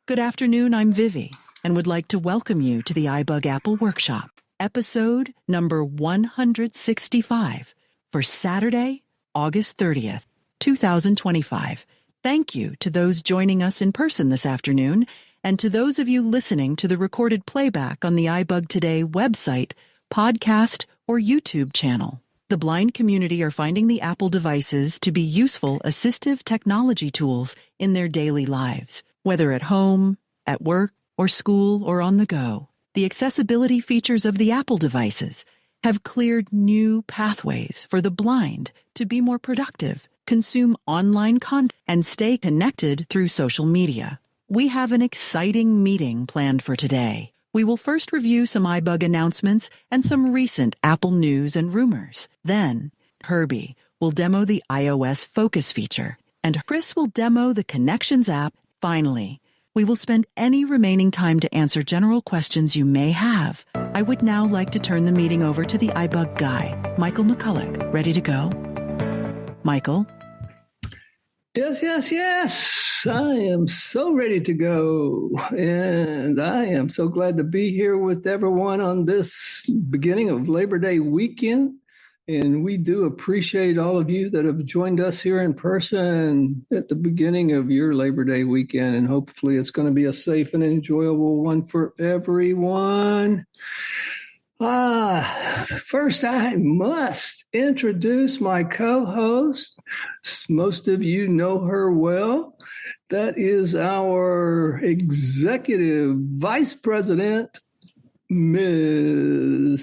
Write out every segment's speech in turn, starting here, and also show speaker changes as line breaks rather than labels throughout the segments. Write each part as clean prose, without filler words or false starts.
Good afternoon, I'm Vivi, and would like to welcome you to the iBug Apple Workshop, episode number 165 for Saturday, August 30th, 2025. Thank you to those joining us in person this afternoon, and to those of you listening to the recorded playback on the iBug Today website, podcast, or YouTube channel. The blind community are finding the Apple devices to be useful assistive technology tools in their daily lives, whether at home, at work, or school, or on the go. The accessibility features of the Apple devices have cleared new pathways for the blind to be more productive, consume online content, and stay connected through social media. We have an exciting meeting planned for today. We will first review some iBug announcements and some recent Apple news and rumors. Then, Herbie will demo the iOS Focus feature, and Kris will demo the Connections app. Finally, we will spend any remaining time to answer general questions you may have. I would now like to turn the meeting over to the iBug guy, Michael McCulloch. Ready to go? Michael?
Yes. I am so ready to go. And I am so glad to be here with everyone on this beginning of Labor Day weekend. And we do appreciate all of you that have joined us here in person at the beginning of your Labor Day weekend. And hopefully it's going to be a safe and enjoyable one for everyone. First, I must introduce my co-host. Most of you know her well. That is our Executive Vice President, Ms.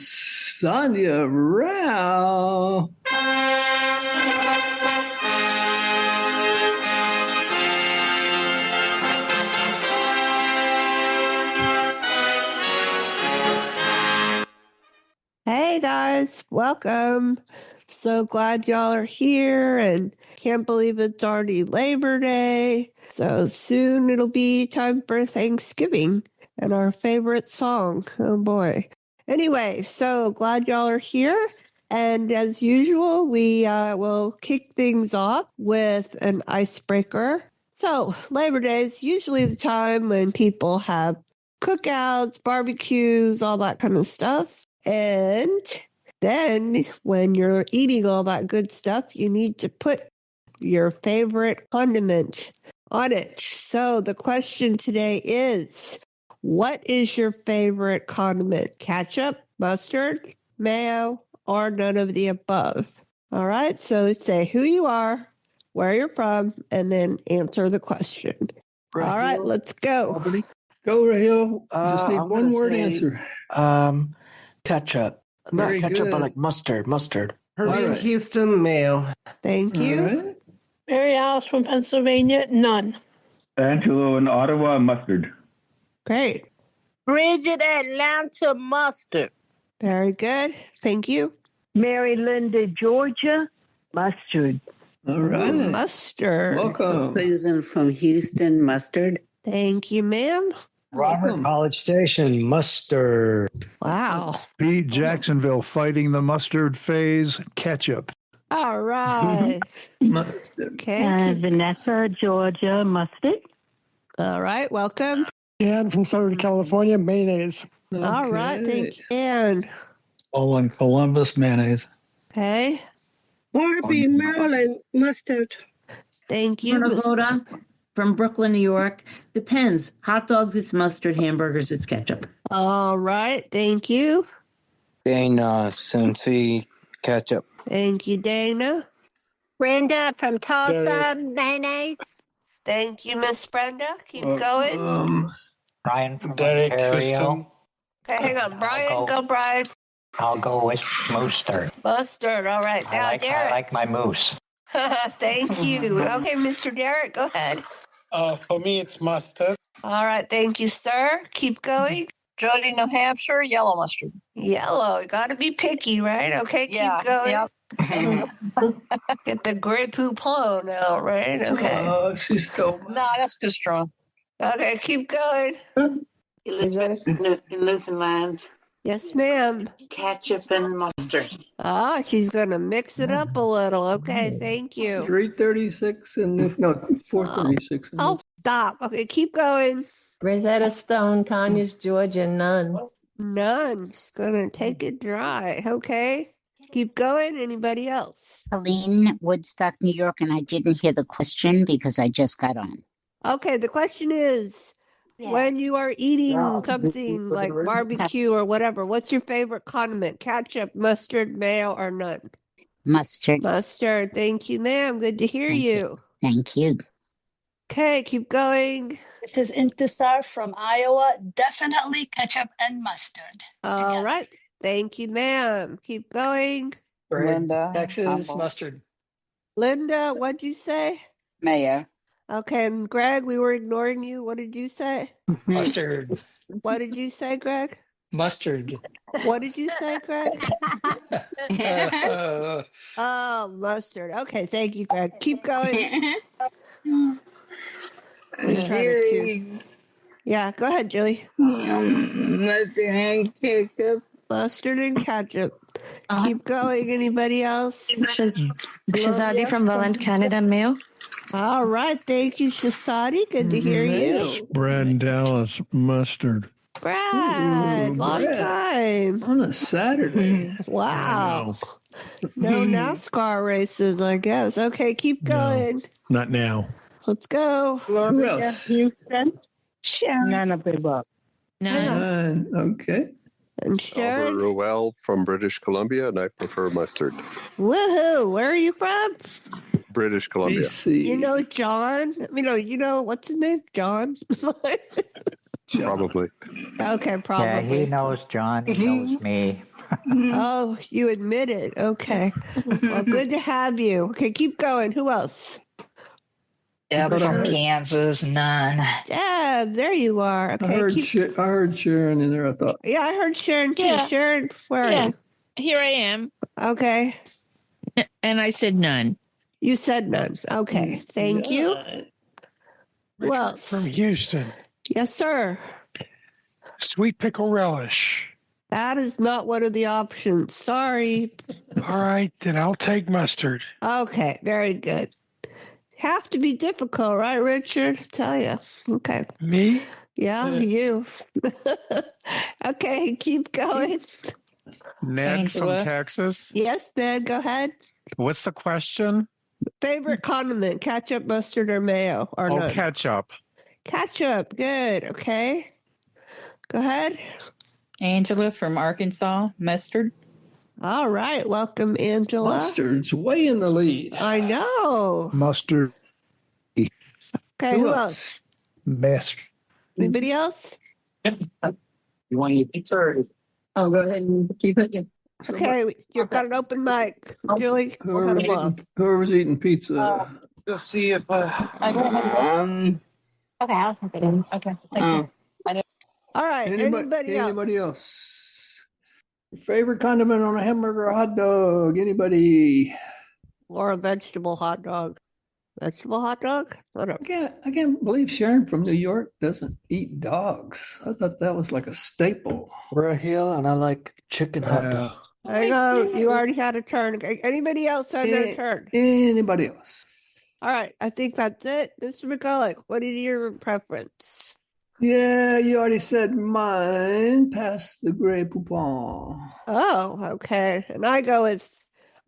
Sandhya Rao.
Hey guys, welcome. So glad y'all are here and can't believe it's already Labor Day. So soon it'll be time for Thanksgiving and our favorite song. Oh boy. Anyway, so glad y'all are here. And as usual, we will kick things off with an icebreaker. So Labor Day is usually the time when people have cookouts, barbecues, all that kind of stuff. And then when you're eating all that good stuff, you need to put your favorite condiment on it. So the question today is, what is your favorite condiment? Ketchup, mustard, mayo, or none of the above? All right, so say who you are, where you're from, and then answer the question. All right, let's go.
Property?
Go, Raheel. Just need one word answer.
Ketchup. Not ketchup, but like mustard.
Herbie in Houston, mayo.
Thank you.
Right.
Mary Alice from Pennsylvania, none.
Angelo in Ottawa, mustard.
Great.
Bridget, Atlanta, mustard.
Very good. Thank you.
Mary Linda, Georgia, mustard.
All right.
Mustard.
Welcome.
Susan from Houston, mustard.
Thank you, ma'am.
Robert, College Station, mustard.
Wow.
Pete, Jacksonville, fighting the mustard phase, ketchup.
All right. Okay.
Vanessa, Georgia, mustard.
All right. Welcome.
Dan from Southern California, mayonnaise.
All right. Thank you, Dan.
All in Columbus, mayonnaise.
Okay.
Barbie, Maryland, mustard.
Thank you.
Voda from Brooklyn, New York. Depends. Hot dogs, it's mustard. Hamburgers, it's ketchup.
All right. Thank you.
Dana, Cincy, ketchup.
Thank you, Dana.
Brenda from Tulsa, mayonnaise.
Thank you, Miss Brenda. Keep going.
Brian from
Derek,
Ontario.
Okay, hang on. Brian, go Brian.
I'll go with mustard.
Mustard. All right. Now,
I
Derek.
like my moose.
Thank you. Okay, Mr. Derek, go ahead.
For me, it's mustard.
All right. Thank you, sir. Keep going.
Jody, New Hampshire, yellow mustard.
Yellow. You got to be picky, right? Okay, keep going.
Yep.
Get the Grey Poupon out, right? Okay.
She's still.
No, that's too strong.
Okay, keep going.
Elizabeth in Newfoundland.
Yes, ma'am.
Ketchup and mustard.
Ah, she's going to mix it up a little. Okay, thank you.
336 and 436.
I'll stop. Okay, keep going.
Rosetta Stone, Conyers, Georgia, none.
None. Just gonna take it dry. Okay. Keep going. Anybody else?
Helene, Woodstock, New York, and I didn't hear the question because I just got on.
Okay, the question is, when you are eating something like barbecue or whatever, what's your favorite condiment? Ketchup, mustard, mayo, or none?
Mustard.
Mustard. Thank you, ma'am. Good to hear you.
Thank you.
Okay, keep going.
This is Intisar from Iowa. Definitely ketchup and mustard.
All right. Thank you, ma'am. Keep going.
Linda,
Texas
Humble.
mustard.
Linda, what'd you say?
Mayo.
Okay, and Greg, we were ignoring you. What did you say?
Mustard.
What did you say, Greg?
Mustard.
What did you say, Greg? Oh, mustard. Okay, thank you, Greg. Keep going. Yeah, go ahead, Julie.
Mustard and ketchup.
Mustard and ketchup. Keep going. Anybody else?
Shazadi from Welland, Canada, mayo.
All right. Thank you, Shazadi. Good to hear you.
Brad Dallas, mustard.
Brad, long time.
On a Saturday.
Wow. No NASCAR races, I guess. Okay, keep going.
Not now.
Let's go.
Who else?
Houston.
Sharon.
None of the above.
None. Okay.
And Sharon.
Albert Rowell from British Columbia, and I prefer mustard.
Woohoo. Where are you from?
British Columbia.
BC.
You know John? You know, what's his name? John?
Probably.
Okay, probably.
Yeah, he knows John. He knows me.
Oh, you admit it. Okay. Well, good to have you. Okay, keep going. Who else?
Deb from Kansas, none.
Deb, there you are. Okay,
I heard Sharon in there, I thought.
Yeah, I heard Sharon too.
Yeah.
Sharon, where are you?
Here I am.
Okay.
And I said none.
You said none. Okay. Thank you. Who else?
From Houston.
Yes, sir.
Sweet pickle relish.
That is not one of the options. Sorry.
All right, then I'll take mustard.
Okay, very good. Have to be difficult, right, Richard? I tell you. Okay.
Me?
Yeah, you. Okay, keep going.
Ned from Texas.
Yes, Ned, go ahead.
What's the question?
Favorite condiment, ketchup, mustard, or mayo? Or none?
Ketchup.
Ketchup, good. Okay. Go ahead.
Angela from Arkansas, mustard.
All right. Welcome, Angela.
Mustard's way in the lead.
I know.
Mustard.
Okay, who else?
Mustard.
Anybody else?
You want to eat pizza? Oh, go ahead and keep it.
Okay, you've got an open mic. Julie, we'll cut him off.
Whoever's eating pizza.
Let's see if
Okay, I'll take it in. Okay. Thank you.
All right. Anybody
else? Your favorite condiment on a hamburger or hot dog? Anybody?
Or a vegetable hot dog. Vegetable hot dog?
I can't believe Sharon from New York doesn't eat dogs. I thought that was like a staple.
We're here, and I like chicken hot dog.
I know. You already had a turn. Anybody else on their turn?
Anybody else?
All right. I think that's it. Mr. McCulloch, what is your preference?
Yeah, you already said mine. Pass the Grey Poupon.
Oh, okay. And I go with,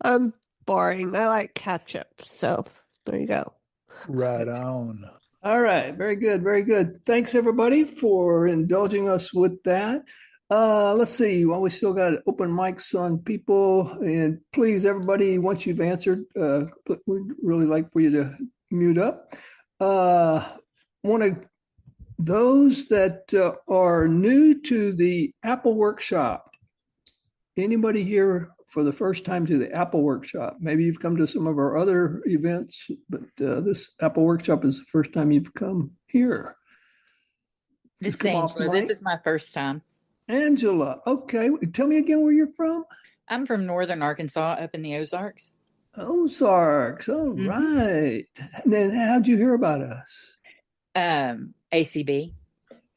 I'm boring. I like ketchup. So there you go.
Right on.
All right. Very good. Very good. Thanks, everybody, for indulging us with that. Let's see. Well, we still got open mics on people. And please, everybody, once you've answered, we'd really like for you to mute up. Those that are new to the Apple Workshop, anybody here for the first time to the Apple Workshop? Maybe you've come to some of our other events, but this Apple Workshop is the first time you've come here.
This is my first time.
Angela, okay. Tell me again where you're from.
I'm from northern Arkansas, up in the Ozarks.
Ozarks, all right. And then how'd you hear about us?
ACB.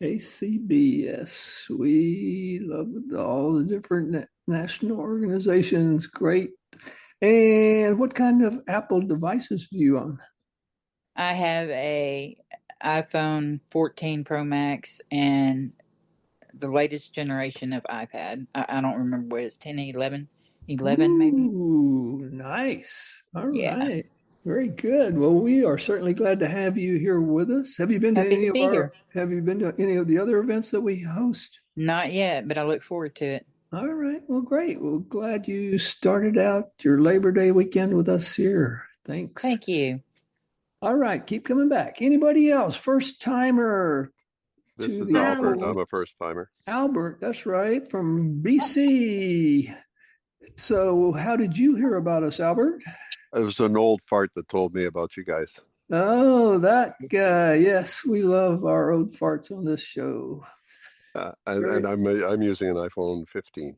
ACB, yes. We love all the different national organizations. Great. And what kind of Apple devices do you own?
I have a iPhone 14 Pro Max and the latest generation of iPad. I don't remember what it's 10, 11 maybe.
Ooh, nice. All right. Very good. Well, we are certainly glad to have you here with us. Have you been to any of our? Have you been to any of the other events that we host?
Not yet, but I look forward to it.
All right. Well, great. Well, glad you started out your Labor Day weekend with us here. Thanks.
Thank you.
All right. Keep coming back. Anybody else? First timer?
This is Albert. I'm a first timer.
Albert, that's right, from BC. So how did you hear about us, Albert?
It was an old fart that told me about you guys.
Oh, that guy. Yes, we love our old farts on this show.
And I'm using an iPhone 15.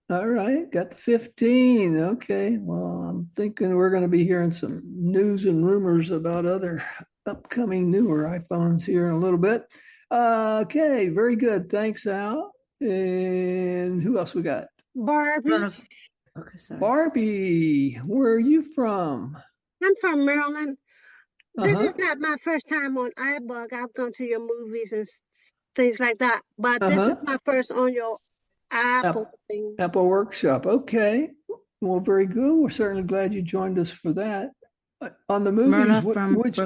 All right, got the 15. Okay, well, I'm thinking we're going to be hearing some news and rumors about other upcoming newer iPhones here in a little bit. Okay, very good. Thanks, Al. And who else we got?
Barbie.
Okay, sorry. Barbie, where are you from?
I'm from Maryland. This is not my first time on iBug. I've gone to your movies and things like that, but this is my first on your Apple thing.
Apple Workshop. Okay. Well, very good. We're certainly glad you joined us for that. On the movies,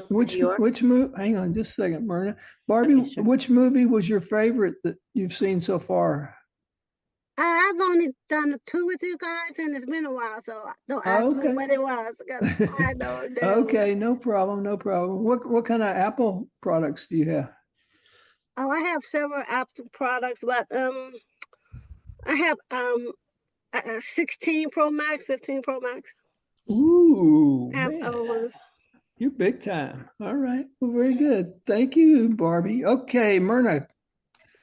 which movie? Hang on just a second, Myrna. Barbie, okay, sure. Which movie was your favorite that you've seen so far?
I've only done 2 with you guys, and it's been a while, so don't ask me what it was. I don't know.
Okay, no problem, no problem. What kind of Apple products do you have?
Oh, I have several Apple products, but I have 16 Pro Max, 15 Pro Max.
Ooh,
man.
You're big time. All right, well, very good. Thank you, Barbie. Okay, Myrna.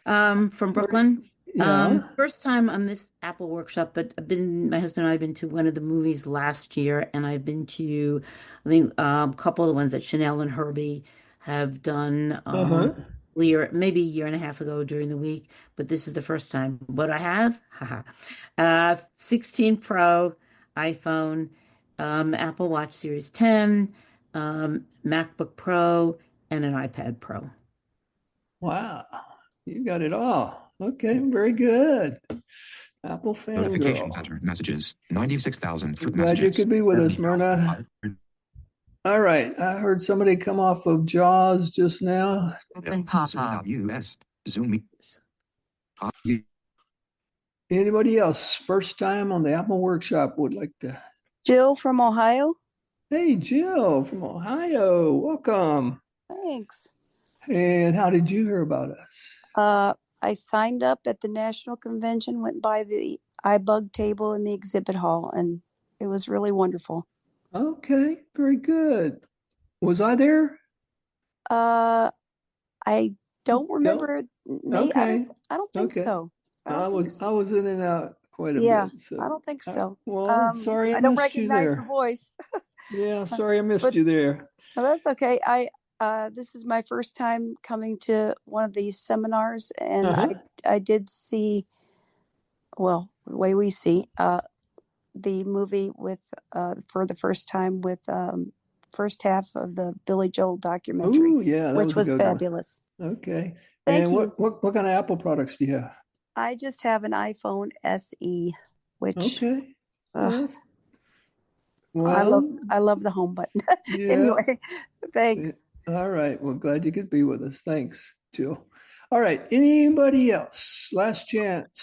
From Brooklyn.
Yeah.
First time on this Apple Workshop, but my husband and I have been to one of the movies last year, and I've been to, I think, a couple of the ones that Chanel and Herbie have done maybe a year and a half ago during the week, but this is the first time. What I have, 16 Pro, iPhone, Apple Watch Series 10, MacBook Pro, and an iPad Pro.
Wow, you got it all. Okay, very good. Apple fan
Notification
girl.
center messages 96,000
Glad messages. You could be with us, Myrna. All right, I heard somebody come off of Jaws just now.
Open pop-up. US Zoom.
Anybody else first time on the Apple Workshop would like to?
Jill from Ohio.
Hey, Jill from Ohio. Welcome.
Thanks.
And how did you hear about us?
I signed up at the National Convention, went by the iBug table in the exhibit hall, and it was really wonderful.
Okay, very good. Was I there?
I don't remember.
Okay.
I don't think so.
I was in and out quite a bit. So.
I don't think so.
Well, sorry I
don't
missed you there.
recognize the voice.
Yeah, sorry I missed you there.
Well, that's okay. This is my first time coming to one of these seminars, and I did see, well, the way we see, the movie with for the first time with first half of the Billy Joel documentary.
Ooh, yeah,
which was fabulous.
One. Okay.
Thank you.
What kind of Apple products do you have?
I just have an iPhone SE, which
yes. Well,
I love the home button.
Yeah.
Anyway, thanks.
All right. Well, glad you could be with us. Thanks, Jill. All right. Anybody else? Last chance.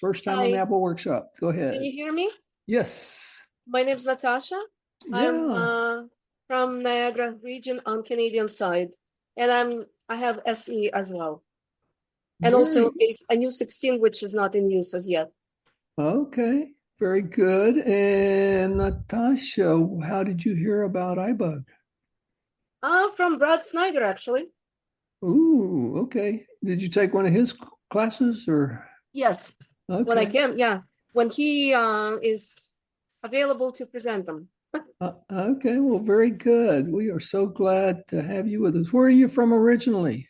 First time on the Apple Workshop. Go ahead.
Can you hear me?
Yes.
My name is Natasha.
Yeah.
I'm from Niagara region on Canadian side, and I have SE as well, and also a new 16, which is not in use as yet.
Okay. Very good. And Natasha, how did you hear about iBug?
From Brad Snyder, actually.
Ooh, okay. Did you take one of his classes or?
Yes.
Okay.
When I can, yeah. When he is available to present them.
Okay, well, very good. We are so glad to have you with us. Where are you from originally?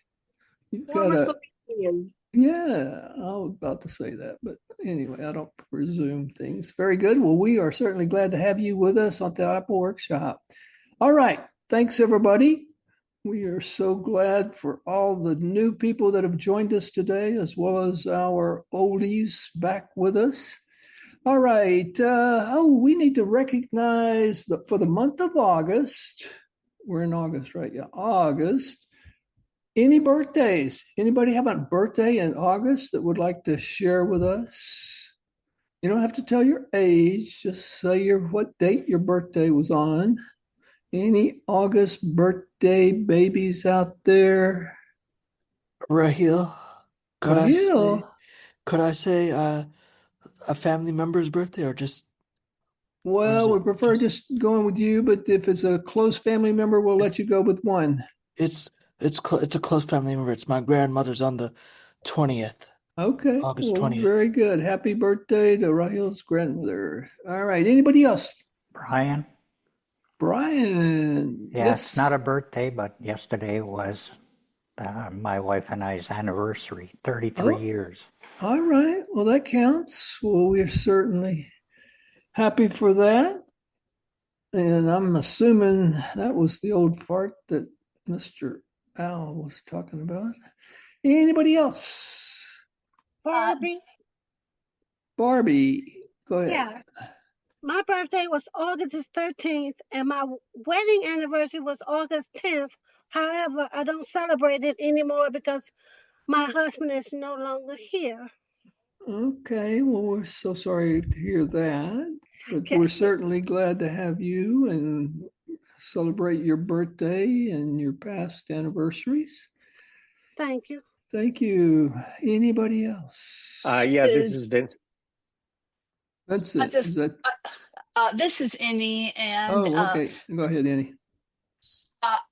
Former Soviet Union.
Yeah, I was about to say that, but anyway, I don't presume things. Very good. Well, we are certainly glad to have you with us on the Apple Workshop. All right. Thanks, everybody. We are so glad for all the new people that have joined us today, as well as our oldies back with us. All right. We need to recognize that for the month of August, we're in August, right? Yeah, August. Any birthdays? Anybody have a birthday in August that would like to share with us? You don't have to tell your age, just say what date your birthday was on. Any August birthday babies out there?
Raheel, could
Raheel?
I say a family member's birthday or just?
Well, we prefer just going with you, but if it's a close family member, we'll let you go with one.
It's a close family member. It's my grandmother's on the 20th.
Okay.
August
well,
20th.
Very good. Happy birthday to Raheel's grandmother. All right. Anybody else?
Brian?
Brian.
Yeah,
Yes.
it's not a birthday, but yesterday was my wife and I's anniversary, 33 years.
All right. Well, that counts. Well, we're certainly happy for that. And I'm assuming that was the old fart that Mr. Al was talking about. Anybody else?
Barbie.
Barbie, go ahead.
Yeah. My birthday was August 13th, and my wedding anniversary was August 10th. However, I don't celebrate it anymore because my husband is no longer here.
Okay, well, we're so sorry to hear that, but we're certainly glad to have you and celebrate your birthday and your past anniversaries.
Thank you.
Thank you. Anybody else?
Yeah, this is Vince.
Vincent,
this is Annie, and
okay. Go ahead, Annie.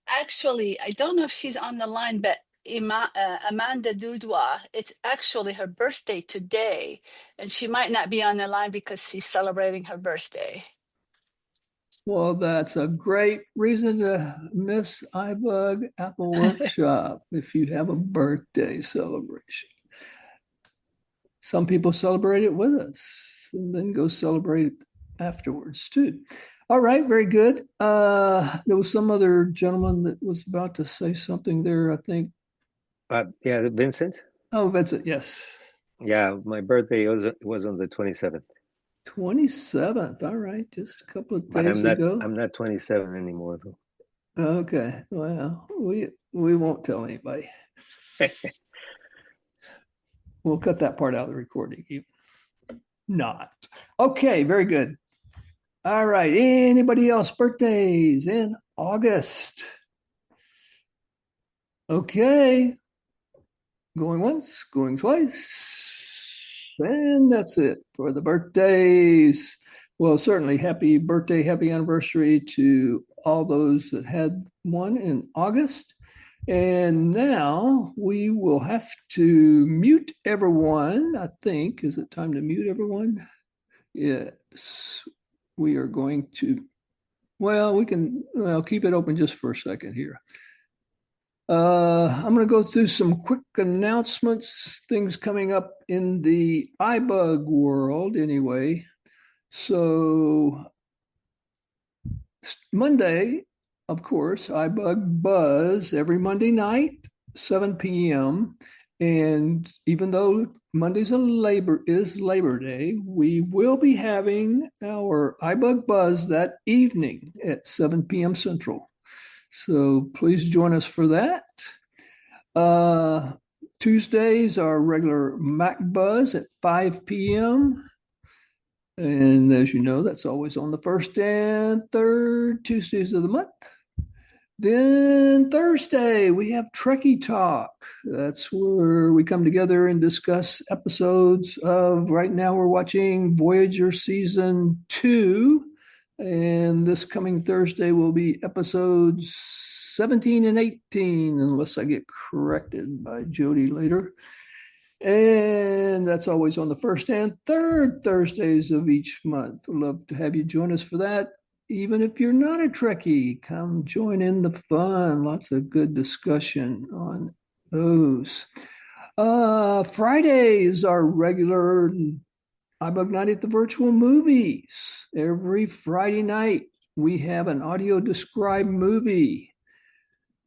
actually, I don't know if she's on the line, but Amanda Dudois, it's actually her birthday today, and she might not be on the line because she's celebrating her birthday.
Well, that's a great reason to miss iBug Apple Workshop if you have a birthday celebration. Some people celebrate it with us and then go celebrate it afterwards too. All right, very good. There was some other gentleman that was about to say something there, I think.
Yeah, Vincent.
Oh, Vincent, yes.
Yeah, my birthday was on the 27th.
27th. All right, just a couple of days
but
ago.
I'm not 27 anymore, though.
Okay, well, we won't tell anybody. We'll cut that part out of the recording. Even not. Okay, very good. All right. Anybody else birthdays in August? Okay. Going once, going twice. And that's it for the birthdays. Well, certainly happy birthday, happy anniversary to all those that had one in August. And now we will have to mute everyone, I think. Is it time to mute everyone? Yes. We are going to, we can keep it open just for a second here. I'm going to go through some quick announcements, things coming up in the iBug world anyway. So Monday, of course, iBug Buzz every Monday night, 7 p.m. And even though Monday's Labor Day, we will be having our iBug Buzz that evening at 7 p.m. Central. So please join us for that. Tuesdays are regular Mac Buzz at 5 p.m. And as you know, that's always on the first and third Tuesdays of the month. Then Thursday, we have Trekkie Talk. That's where we come together and discuss episodes of, right now we're watching Voyager Season 2. And this coming Thursday will be episodes 17 and 18, unless I get corrected by Jody later. And that's always on the first and third Thursdays of each month. We'd love to have you join us for that. Even if you're not a Trekkie, come join in the fun. Lots of good discussion on those. Fridays are regular iBug Night at the Virtual Movies. Every Friday night, we have an audio described movie.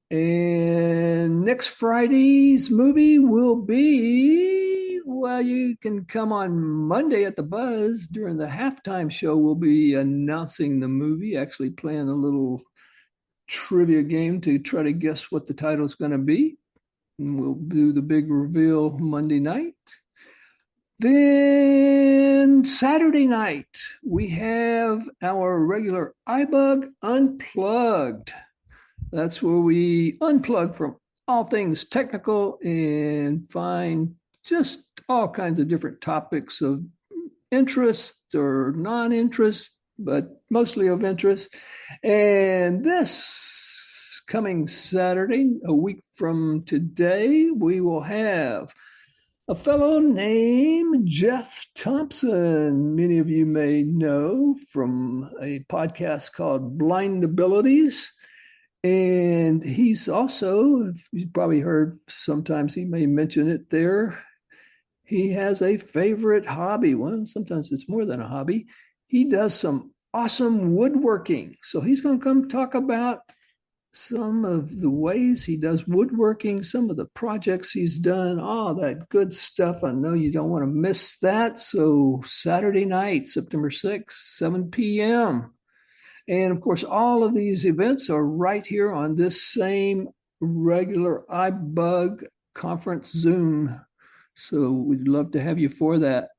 And next Friday's movie will be, well, you can come on Monday at the Buzz during the halftime show. We'll be announcing the movie, actually playing a little trivia game to try to guess what the title is going to be. And we'll do the big reveal Monday night. Then Saturday night, we have our regular iBug Unplugged. That's where we unplug from all things technical and find just all kinds of different topics of interest or non-interest, but mostly of interest. And this coming Saturday, a week from today, we will have a fellow named Jeff Thompson. Many of you may know from a podcast called Blind Abilities. And he's also, you've probably heard, sometimes he may mention it there, he has a favorite hobby. Well, sometimes it's more than a hobby. He does some awesome woodworking. So he's going to come talk about some of the ways he does woodworking, some of the projects he's done, all that good stuff. I know you don't want to miss that. So Saturday night, September 6th, 7 p.m. And of course, all of these events are right here on this same regular iBug conference Zoom. So we'd love to have you for that,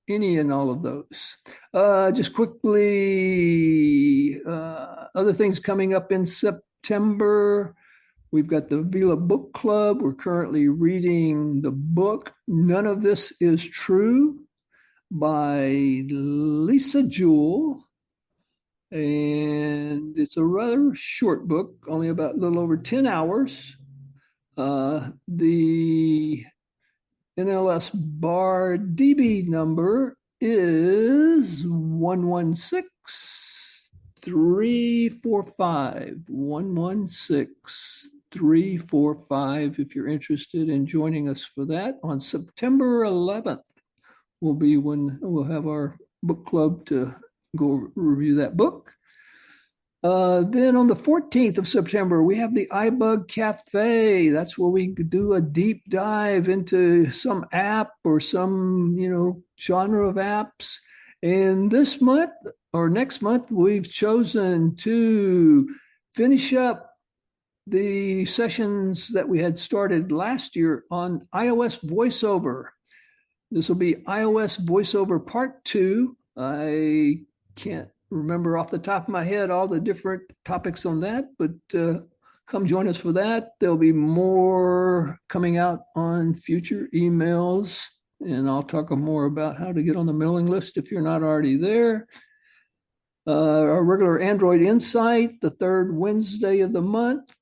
any and all of those. Just quickly, other things coming up in September. We've got the Vila Book Club. We're currently reading the book None of This Is True by Lisa Jewell. And it's a rather short book, only about a little over 10 hours. The NLS bar DB number is 116345. 116345. If you're interested in joining us for that, on September 11th will be when we'll have our book club to go review that book. Then on the 14th of September, we have the iBug Cafe. That's where we do a deep dive into some app or some, genre of apps. And this month or next month, we've chosen to finish up the sessions that we had started last year on iOS VoiceOver. This will be iOS VoiceOver Part 2. I can't remember off the top of my head all the different topics on that, but come join us for that. There'll be more coming out on future emails, and I'll talk more about how to get on the mailing list if you're not already there. Our regular Android Insight, the third Wednesday of the month.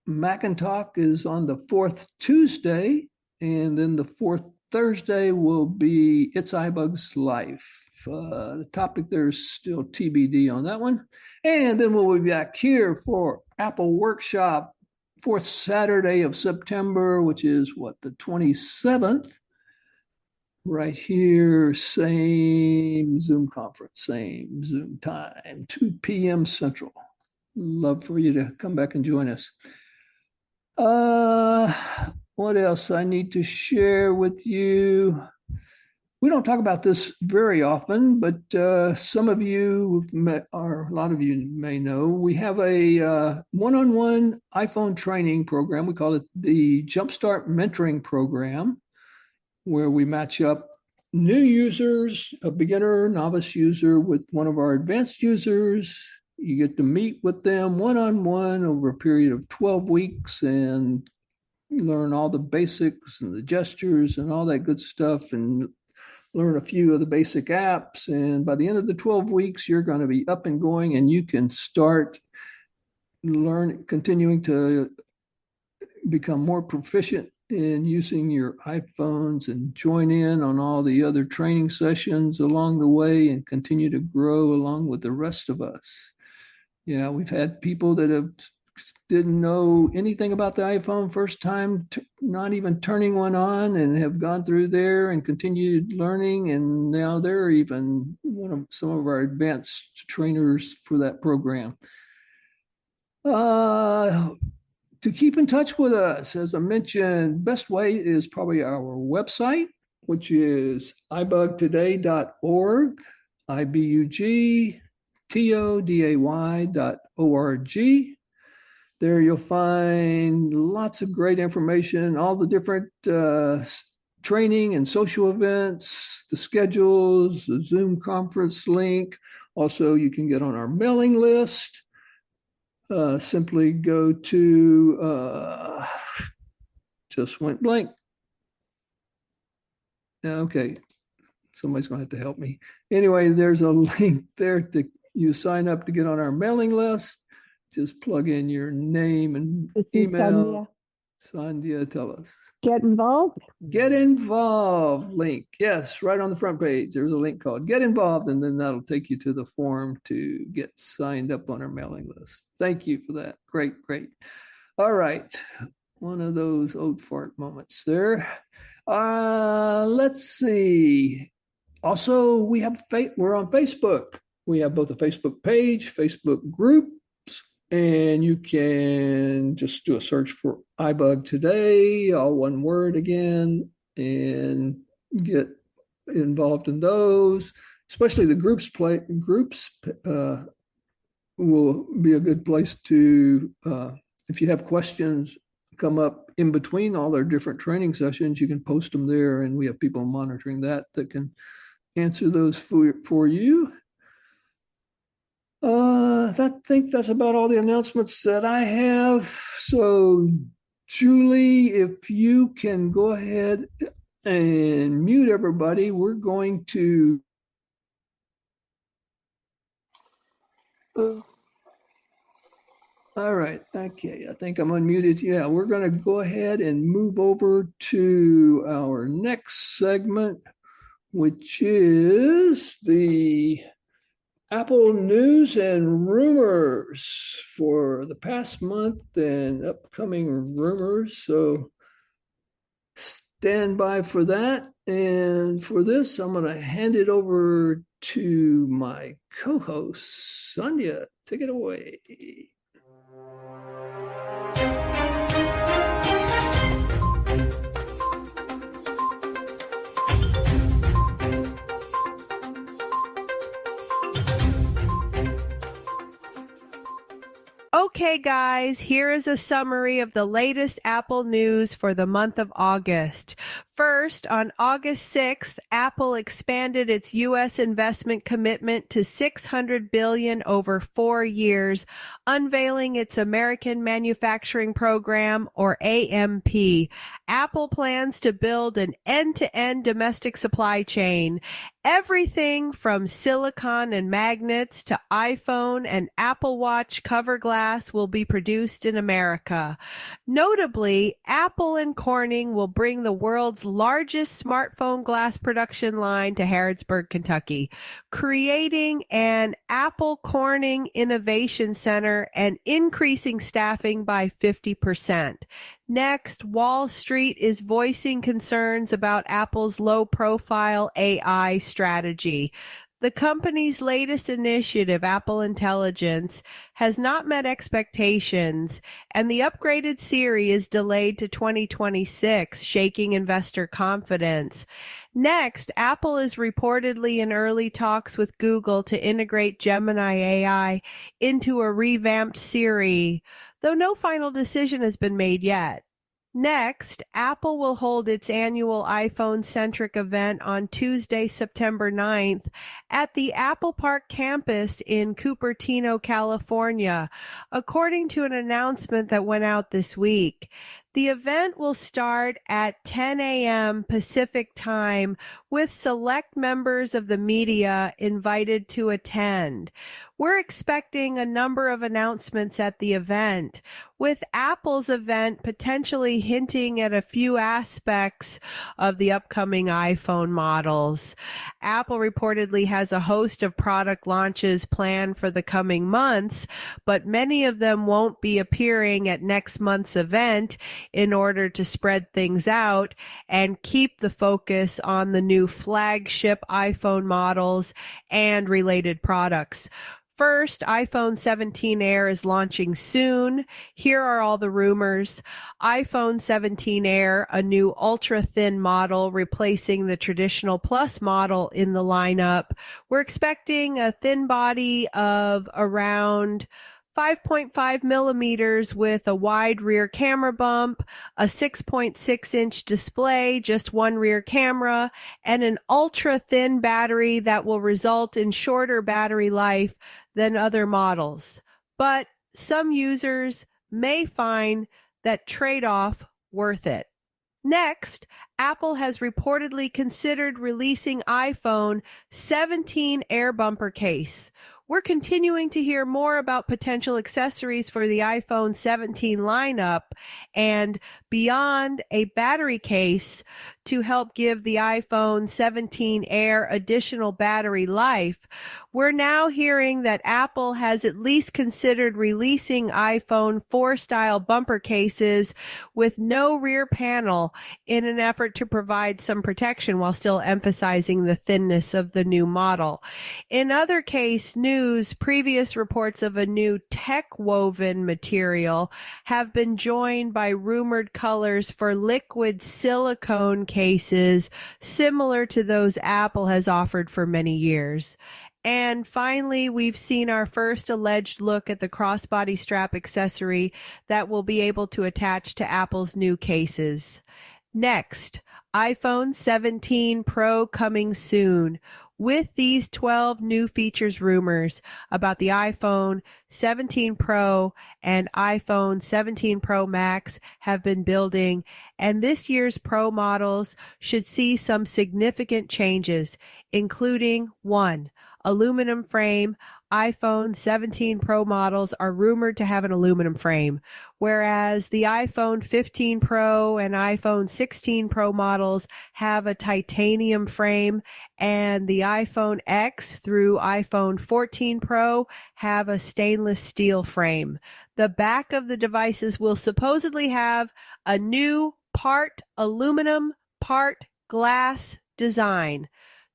Macintalk is on the fourth Tuesday, and then the fourth Thursday will be It's iBug's Life. The topic there's still TBD on that one. And then we'll be back here for Apple Workshop, fourth Saturday of September, which is the 27th. Right here, same Zoom conference, same Zoom time, 2 p.m. Central. Love for you to come back and join us. What else I need to share with you? We don't talk about this very often, but some of you, or a lot of you may know, we have a one-on-one iPhone training program. We call it the Jumpstart Mentoring Program, where we match up new users, a beginner, novice user, with one of our advanced users. You get to meet with them one-on-one over a period of 12 weeks and learn all the basics and the gestures and all that good stuff, and learn a few of the basic apps. And by the end of the 12 weeks, you're going to be up and going, and you can start continuing to become more proficient in using your iPhones and join in on all the other training sessions along the way and continue to grow along with the rest of us. Yeah, we've had people that didn't know anything about the iPhone first time, not even turning one on, and have gone through there and continued learning. And now they're even some of our advanced trainers for that program. To keep in touch with us, as I mentioned, best way is probably our website, which is ibugtoday.org, ibugtoday.org. There you'll find lots of great information, all the different training and social events, the schedules, the Zoom conference link. Also, you can get on our mailing list. Simply go to, just went blank. Okay, somebody's going to have to help me. Anyway, there's a link there to you sign up to get on our mailing list. Just plug in your name and email. Sandhya, tell us.
Get involved.
Get involved link. Yes, right on the front page. There's a link called Get Involved, and then that'll take you to the form to get signed up on our mailing list. Thank you for that. Great, great. All right. One of those old fart moments there. Let's see. Also, we're on Facebook. We have both a Facebook page, Facebook groups, and you can just do a search for iBug Today, all one word again, and get involved in those. Especially the groups will be a good place to, if you have questions come up in between all their different training sessions, you can post them there, and we have people monitoring that can answer those for you. I think that's about all the announcements that I have. So, Julie, if you can go ahead and mute everybody, we're going to. All right. Okay. I think I'm unmuted. Yeah, we're going to go ahead and move over to our next segment, which is the Apple news and rumors for the past month and upcoming rumors. So stand by for that. And for this, I'm going to hand it over to my co-host, Sandhya. Take it away.
Okay, guys, here is a summary of the latest Apple news for the month of August. First, on August 6th, Apple expanded its U.S. investment commitment to $600 billion over 4 years, unveiling its American Manufacturing Program, or AMP. Apple plans to build an end-to-end domestic supply chain. Everything from silicon and magnets to iPhone and Apple Watch cover glass will be produced in America. Notably, Apple and Corning will bring the world's largest smartphone glass production line to Harrodsburg, Kentucky, creating an Apple Corning Innovation Center and increasing staffing by 50%. Next, Wall Street is voicing concerns about Apple's low-profile AI strategy. The company's latest initiative, Apple Intelligence, has not met expectations, and the upgraded Siri is delayed to 2026, shaking investor confidence. Next, Apple is reportedly in early talks with Google to integrate Gemini AI into a revamped Siri, though no final decision has been made yet. Next, Apple will hold its annual iPhone-centric event on Tuesday, September 9th at the Apple Park campus in Cupertino, California, according to an announcement that went out this week. The event will start at 10 a.m. Pacific time with select members of the media invited to attend. We're expecting a number of announcements at the event, with Apple's event potentially hinting at a few aspects of the upcoming iPhone models. Apple reportedly has a host of product launches planned for the coming months, but many of them won't be appearing at next month's event in order to spread things out and keep the focus on the new flagship iPhone models and related products. First, iPhone 17 Air is launching soon. Here are all the rumors. iPhone 17 Air, a new ultra-thin model replacing the traditional Plus model in the lineup. We're expecting a thin body of around 5.5 millimeters with a wide rear camera bump, a 6.6-inch display, just one rear camera, and an ultra-thin battery that will result in shorter battery life than other models. But some users may find that trade-off worth it. Next, Apple has reportedly considered releasing iPhone 17 Air bumper case. We're continuing to hear more about potential accessories for the iPhone 17 lineup and beyond a battery case to help give the iPhone 17 Air additional battery life. We're now hearing that Apple has at least considered releasing iPhone 4 style bumper cases with no rear panel in an effort to provide some protection while still emphasizing the thinness of the new model. In other case news, previous reports of a new tech woven material have been joined by rumored colors for liquid silicone cases similar to those Apple has offered for many years. And finally, we've seen our first alleged look at the crossbody strap accessory that will be able to attach to Apple's new cases. Next, iPhone 17 Pro coming soon. With these 12 new features rumors about the iPhone 17 Pro and iPhone 17 Pro Max have been building, and this year's Pro models should see some significant changes, including 1. Aluminum frame. iPhone 17 Pro models are rumored to have an aluminum frame, whereas the iPhone 15 Pro and iPhone 16 Pro models have a titanium frame, and the iPhone X through iPhone 14 Pro have a stainless steel frame. The back of the devices will supposedly have a new part aluminum, part glass design.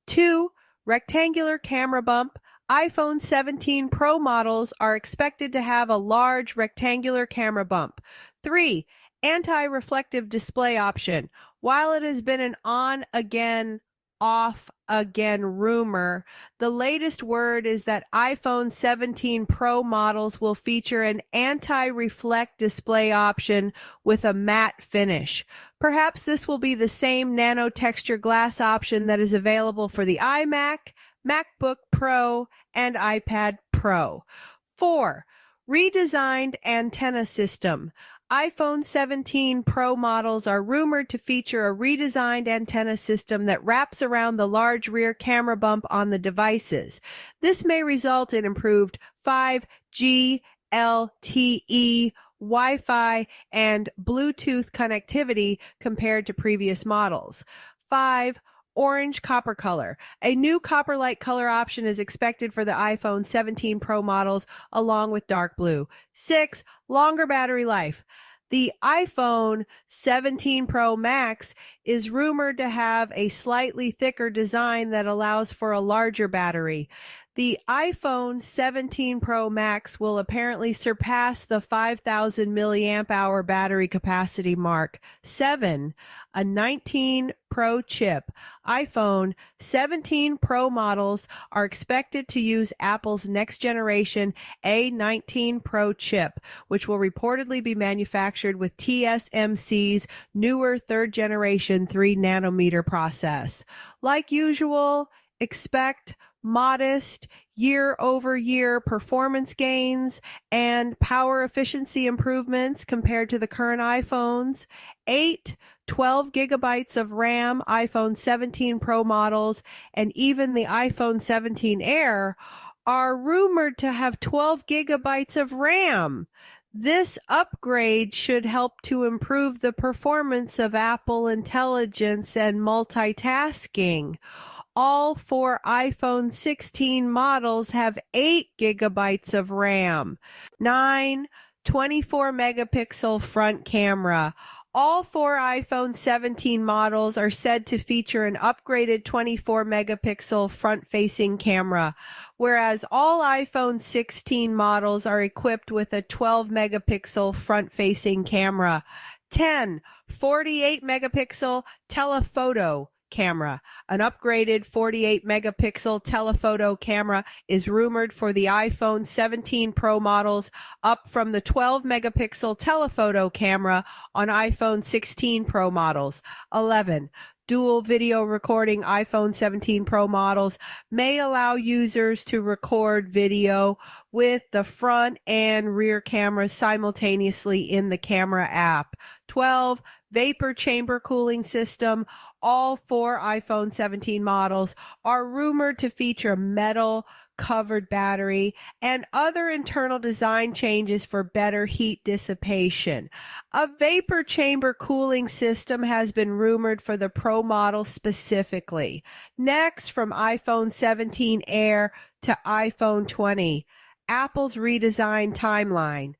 2. Rectangular camera bump. iPhone 17 Pro models are expected to have a large rectangular camera bump. 3. Anti-reflective display option. While it has been an on-again, off-again rumor, the latest word is that iPhone 17 Pro models will feature an anti-reflect display option with a matte finish. Perhaps this will be the same nano texture glass option that is available for the iMac, MacBook Pro, and iPad Pro. 4. Redesigned antenna system. iPhone 17 Pro models are rumored to feature a redesigned antenna system that wraps around the large rear camera bump on the devices. This may result in improved 5G, LTE, Wi-Fi, and Bluetooth connectivity compared to previous models. 5. Orange copper color. A new copper light color option is expected for the iPhone 17 Pro models along with dark blue. 6. Longer battery life. The iPhone 17 Pro Max is rumored to have a slightly thicker design that allows for a larger battery. The iPhone 17 Pro Max will apparently surpass the 5,000 milliamp hour battery capacity mark. 7. A 19 Pro chip. iPhone 17 Pro models are expected to use Apple's next generation A19 Pro chip, which will reportedly be manufactured with TSMC's newer third generation 3 nanometer process. Like usual, expect modest year-over-year performance gains and power efficiency improvements compared to the current iPhones. 8. 12 gigabytes of RAM iPhone 17 Pro models and even the iPhone 17 Air are rumored to have 12 gigabytes of RAM. This upgrade should help to improve the performance of Apple Intelligence and multitasking. All 4 iPhone 16 models have 8 gigabytes of RAM. 9. 24 megapixel front camera. All 4 iPhone 17 models are said to feature an upgraded 24-megapixel front-facing camera, whereas all iPhone 16 models are equipped with a 12-megapixel front-facing camera. 10 48-megapixel telephoto camera. An upgraded 48-megapixel telephoto camera is rumored for the iPhone 17 Pro models, up from the 12-megapixel telephoto camera on iPhone 16 Pro models. 11. Dual video recording iPhone 17 Pro models may allow users to record video with the front and rear cameras simultaneously in the camera app. 12. Vapor chamber cooling system. All 4 iPhone 17 models are rumored to feature metal covered battery and other internal design changes for better heat dissipation. A vapor chamber cooling system has been rumored for the Pro model specifically. Next, from iPhone 17 Air to iPhone 20, Apple's redesigned timeline.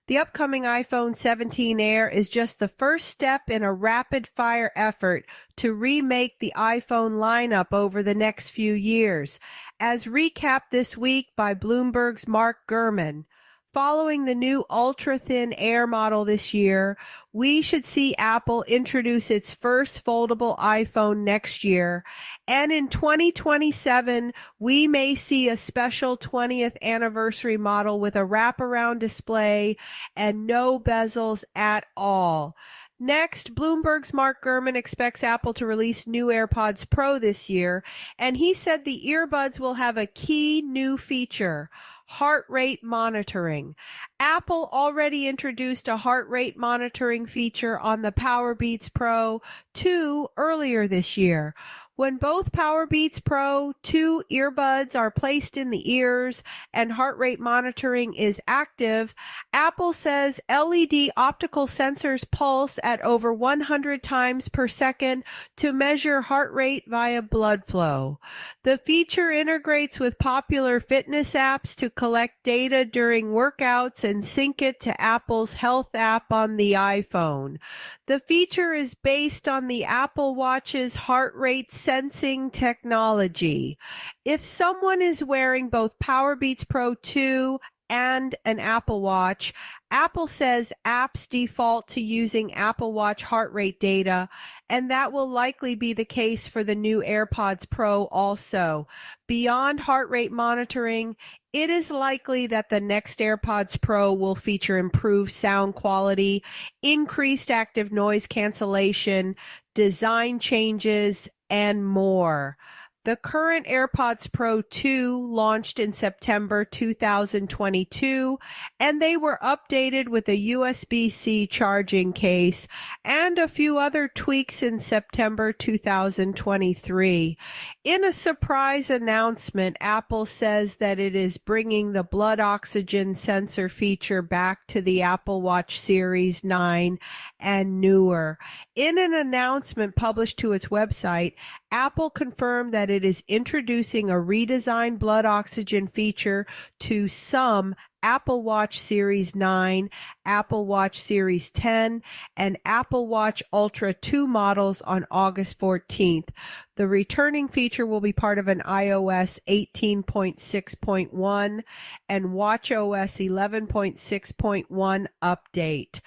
The upcoming iPhone 17 Air is just the first step in a rapid-fire effort to remake the iPhone lineup over the next few years. As recapped this week by Bloomberg's Mark Gurman, following the new ultra-thin Air model this year, we should see Apple introduce its first foldable iPhone next year. And in 2027, we may see a special 20th anniversary model with a wraparound display and no bezels at all. Next, Bloomberg's Mark Gurman expects Apple to release new AirPods Pro this year, and he said the earbuds will have a key new feature: heart rate monitoring. Apple already introduced a heart rate monitoring feature on the Powerbeats Pro 2 earlier this year. When both Powerbeats Pro 2 earbuds are placed in the ears and heart rate monitoring is active, Apple says LED optical sensors pulse at over 100 times per second to measure heart rate via blood flow. The feature integrates with popular fitness apps to collect data during workouts and sync it to Apple's Health app on the iPhone. The feature is based on the Apple Watch's heart rate sensing technology. If someone is wearing both Powerbeats Pro 2 and an Apple Watch, Apple says apps default to using Apple Watch heart rate data, and that will likely be the case for the new AirPods Pro also. Beyond heart rate monitoring, it is likely that the next AirPods Pro will feature improved sound quality, increased active noise cancellation, design changes, and more. The current AirPods Pro 2 launched in September 2022, and they were updated with a USB-C charging case and a few other tweaks in September 2023. In a surprise announcement, Apple says that it is bringing the blood oxygen sensor feature back to the Apple Watch Series 9 and newer. In an announcement published to its website, Apple confirmed that it is introducing a redesigned blood oxygen feature to some Apple Watch Series 9, Apple Watch Series 10, and Apple Watch Ultra 2 models on August 14th. The returning feature will be part of an iOS 18.6.1 and watchOS 11.6.1 update.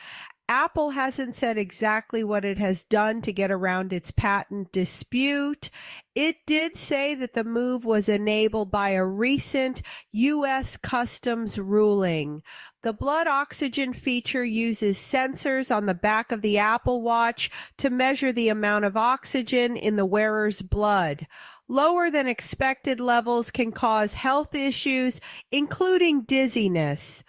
Apple hasn't said exactly what it has done to get around its patent dispute. It did say that the move was enabled by a recent U.S. Customs ruling. The blood oxygen feature uses sensors on the back of the Apple Watch to measure the amount of oxygen in the wearer's blood. Lower than expected levels can cause health issues, including dizziness.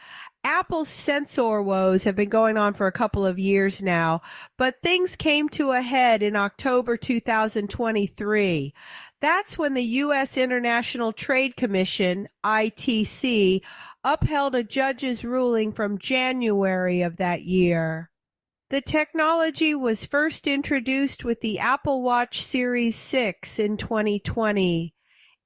Apple's sensor woes have been going on for a couple of years now, but things came to a head in October 2023. That's when the U.S. International Trade Commission, ITC, upheld a judge's ruling from January of that year. The technology was first introduced with the Apple Watch Series 6 in 2020.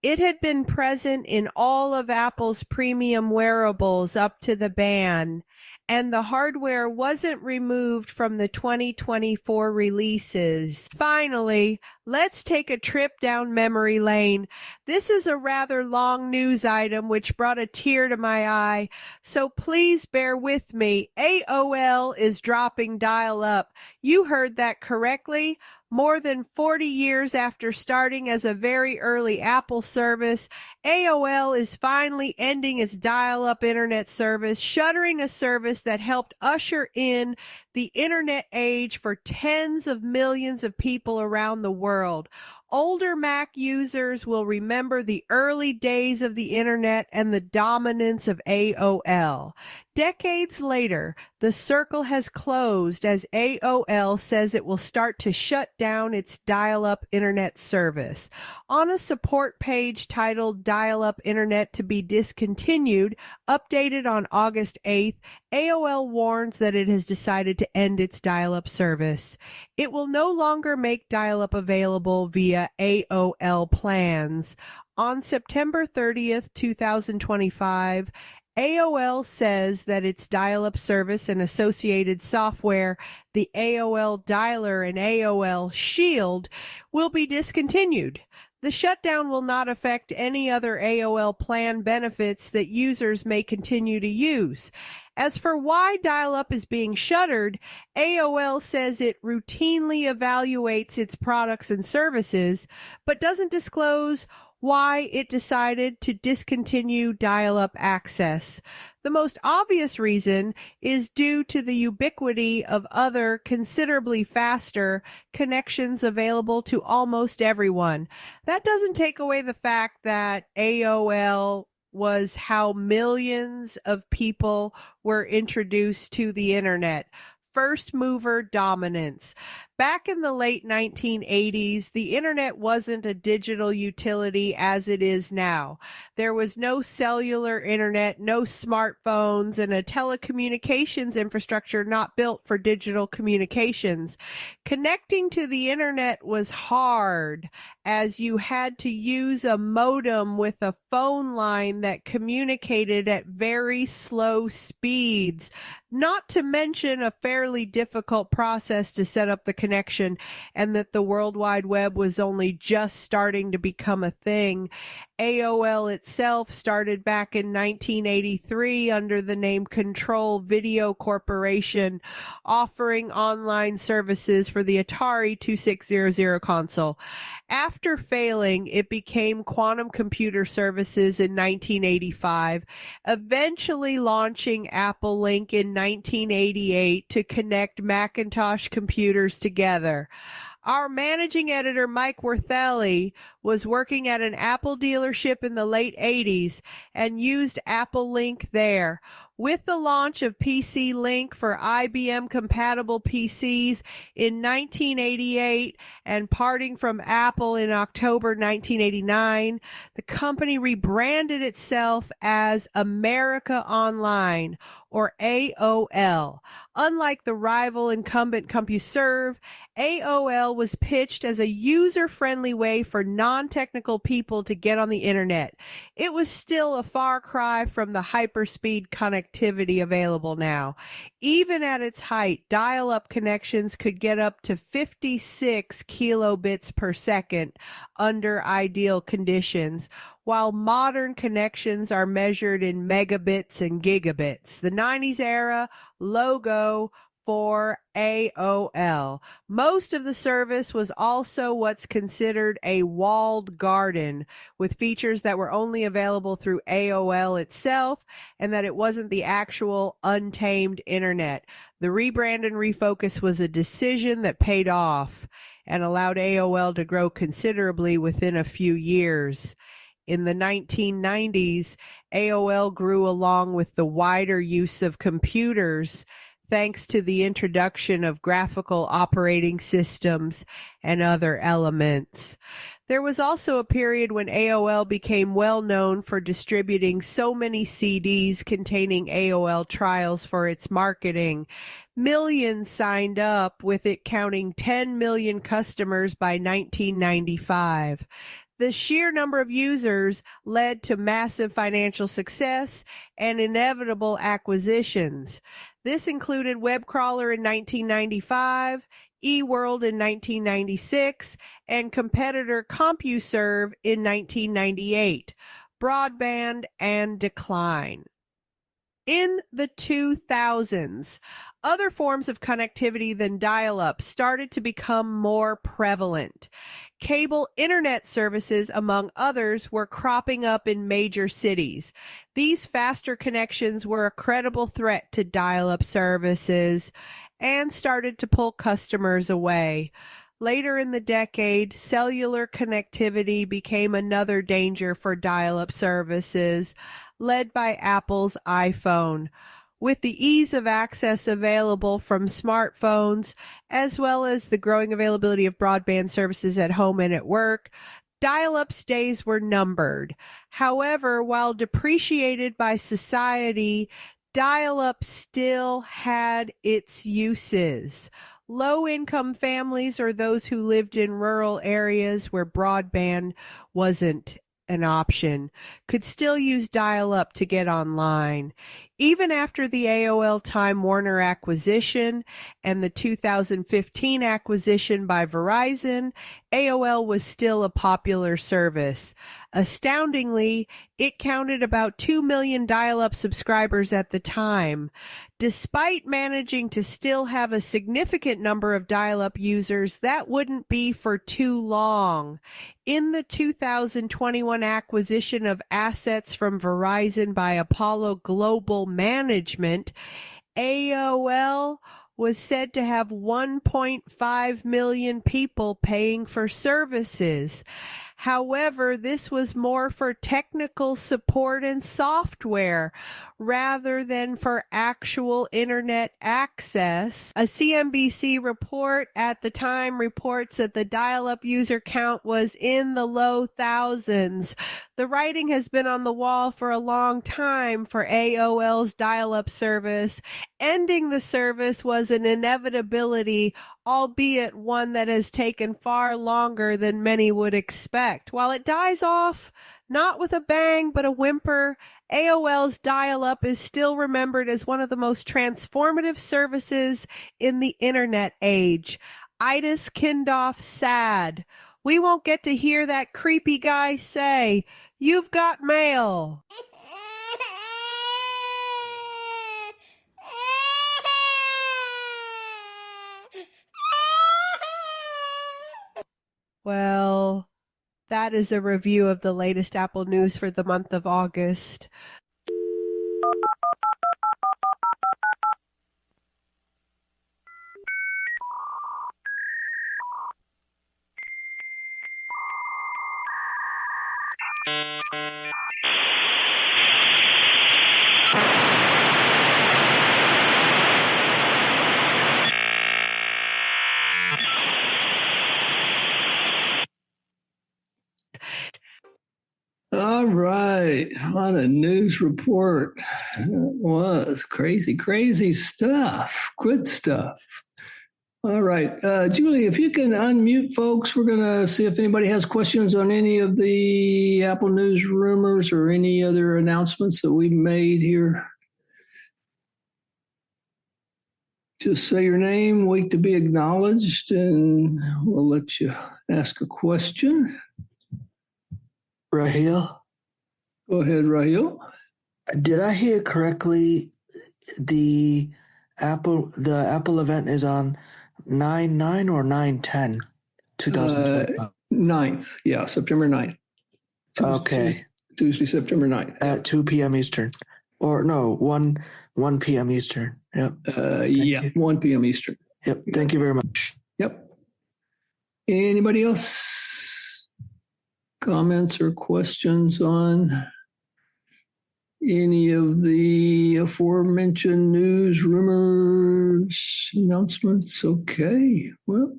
It had been present in all of Apple's premium wearables up to the ban, and the hardware wasn't removed from the 2024 releases. Finally, let's take a trip down memory lane. This is a rather long news item which brought a tear to my eye, so please bear with me. AOL is dropping dial-up. You heard that correctly. More than 40 years after starting as a very early Apple service, AOL is finally ending its dial-up internet service, shuttering a service that helped usher in the internet age for tens of millions of people around the world. Older Mac users will remember the early days of the internet and the dominance of AOL. Decades later, the circle has closed as AOL says it will start to shut down its dial-up internet service. On a support page titled Dial-Up Internet to be Discontinued, updated on August 8th, AOL warns that it has decided to end its dial-up service. It will no longer make dial-up available via AOL plans. On September 30th, 2025, AOL says that its dial-up service and associated software, the AOL Dialer and AOL Shield, will be discontinued. The shutdown will not affect any other AOL plan benefits that users may continue to use. As for why dial-up is being shuttered, AOL says it routinely evaluates its products and services, but doesn't disclose why it decided to discontinue dial-up access. The most obvious reason is due to the ubiquity of other considerably faster connections available to almost everyone. That doesn't take away the fact that AOL was how millions of people were introduced to the internet. First mover dominance. Back in the late 1980s, the internet wasn't a digital utility as it is now. There was no cellular internet, no smartphones, and a telecommunications infrastructure not built for digital communications. Connecting to the internet was hard, as you had to use a modem with a phone line that communicated at very slow speeds, not to mention a fairly difficult process to set up the connection, and that the World Wide Web was only just starting to become a thing. AOL itself started back in 1983 under the name Control Video Corporation, offering online services for the Atari 2600 console. After failing, it became Quantum Computer Services in 1985, eventually launching Apple Link in 1988 to connect Macintosh computers together. Our managing editor, Mike Worthelli, was working at an Apple dealership in the late 80s and used Apple Link there. With the launch of PC Link for IBM-compatible PCs in 1988 and parting from Apple in October 1989, the company rebranded itself as America Online, or AOL. Unlike the rival incumbent CompuServe, AOL was pitched as a user-friendly way for non-technical people to get on the internet. It was still a far cry from the hyperspeed connectivity available now. Even at its height, dial-up connections could get up to 56 kilobits per second under ideal conditions, while modern connections are measured in megabits and gigabits. The 90s era logo for AOL. Most of the service was also what's considered a walled garden, with features that were only available through AOL itself, and that it wasn't the actual untamed internet. The rebrand and refocus was a decision that paid off and allowed AOL to grow considerably within a few years. In the 1990s, AOL grew along with the wider use of computers, thanks to the introduction of graphical operating systems and other elements. There was also a period when AOL became well known for distributing so many CDs containing AOL trials for its marketing. Millions signed up, with it counting 10 million customers by 1995. The sheer number of users led to massive financial success and inevitable acquisitions. This included WebCrawler in 1995, eWorld in 1996, and competitor CompuServe in 1998. Broadband and decline. In the 2000s, other forms of connectivity than dial-up started to become more prevalent. Cable internet services, among others, were cropping up in major cities. These faster connections were a credible threat to dial-up services and started to pull customers away. Later in the decade, cellular connectivity became another danger for dial-up services, led by Apple's iPhone. With the ease of access available from smartphones, as well as the growing availability of broadband services at home and at work, dial-up's days were numbered. However, while depreciated by society, dial-up still had its uses. Low-income families or those who lived in rural areas where broadband wasn't an option could still use dial-up to get online. Even after the AOL Time Warner acquisition and the 2015 acquisition by Verizon, AOL was still a popular service. Astoundingly, it counted about 2 million dial-up subscribers at the time. Despite managing to still have a significant number of dial-up users, that wouldn't be for too long. In the 2021 acquisition of assets from Verizon by Apollo Global Management, AOL was said to have 1.5 million people paying for services. However, this was more for technical support and software rather than for actual internet access. A CNBC report at the time reports that the dial-up user count was in the low thousands. The writing has been on the wall for a long time for AOL's dial-up service. Ending the service was an inevitability, albeit one that has taken far longer than many would expect. While it dies off, not with a bang, but a whimper, AOL's dial-up is still remembered as one of the most transformative services in the internet age. Itis Kindoff sad. We won't get to hear that creepy guy say, "You've got mail." Well, that is a review of the latest Apple news for the month of August.
All right. What a news report. It was crazy, crazy stuff. Good stuff. All right. Julie, if you can unmute folks, we're going to see if anybody has questions on any of the Apple News rumors or any other announcements that we've made here. Just say your name, wait to be acknowledged, and we'll let you ask a question.
Raheel?
Go ahead, Raheel.
Did I hear correctly? The Apple event is on 9/9 or 9/10, 2025?
9th. Yeah, September 9th.
Okay.
Tuesday, September 9th.
At 2 p.m. Eastern. Or no, 1 p.m. Eastern. Yep.
1 p.m. Eastern.
Yep. Thank you very much.
Yep. Anybody else? Comments or questions on any of the aforementioned news, rumors, announcements? Okay. Well,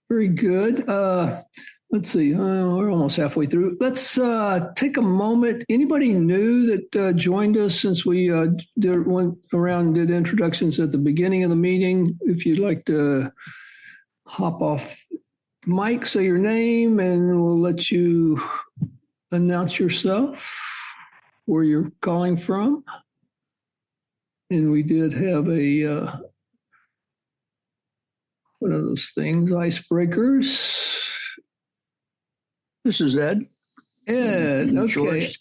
very good. Let's see. We're almost halfway through. Let's take a moment. Anybody new that joined us since we went around and did introductions at the beginning of the meeting? If you'd like to hop off mic, say your name, and we'll let you announce yourself, where you're calling from. And we did have a one of those things, icebreakers. This is Ed. Ed, okay.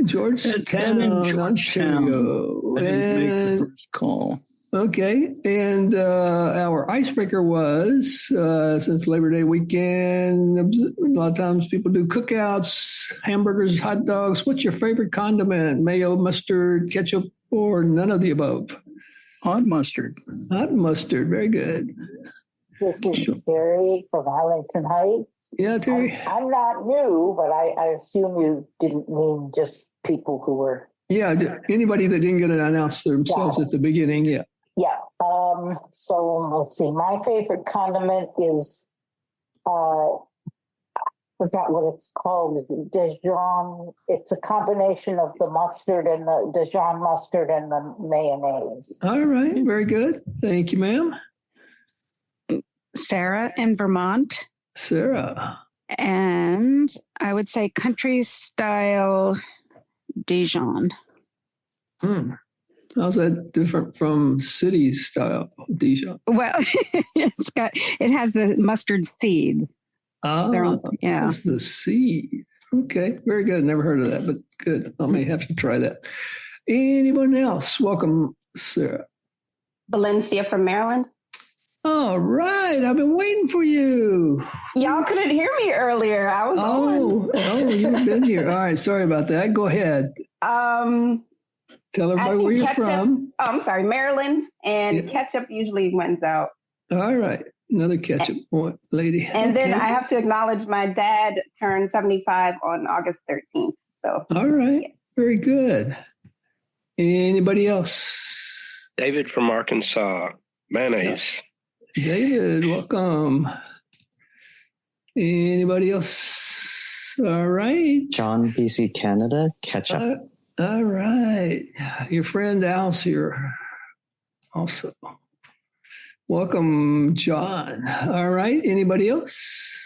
Georgetown, Ontario.
I didn't make the first call.
Okay, and our icebreaker was, since Labor Day weekend, a lot of times people do cookouts, hamburgers, hot dogs. What's your favorite condiment? Mayo, mustard, ketchup, or none of the above?
Hot mustard.
Hot mustard, very good.
This is Terry from Arlington Heights.
Yeah, Terry.
I'm not new, but I assume you didn't mean just people who were.
Yeah, anybody that didn't get it announced themselves at the beginning, yeah.
Yeah. So let's see. My favorite condiment is, forgot what it's called. Dijon. It's a combination of the mustard and the Dijon mustard and the mayonnaise.
All right. Very good. Thank you, ma'am.
Sarah in Vermont.
Sarah.
And I would say country style Dijon.
How's that different from city style Dijon?
Well, it has the mustard seed.
Yeah. It's the seed. Okay, very good. Never heard of that, but good. I may have to try that. Anyone else? Welcome, Sarah.
Valencia from Maryland.
All right. I've been waiting for you.
Y'all couldn't hear me earlier. I was on.
Oh, you've been here. All right. Sorry about that. Go ahead. Tell everybody where you're from.
Oh, I'm sorry, Maryland. And Ketchup usually wins out.
All right. Another Ketchup lady.
And then I have to acknowledge my dad turned 75 on August 13th. So.
All right. Very good. Anybody else?
David from Arkansas. Mayonnaise.
David, welcome. Anybody else? All right.
John, BC, Canada. Ketchup.
All right. Your friend Al's here also. Welcome, John. All right. Anybody else?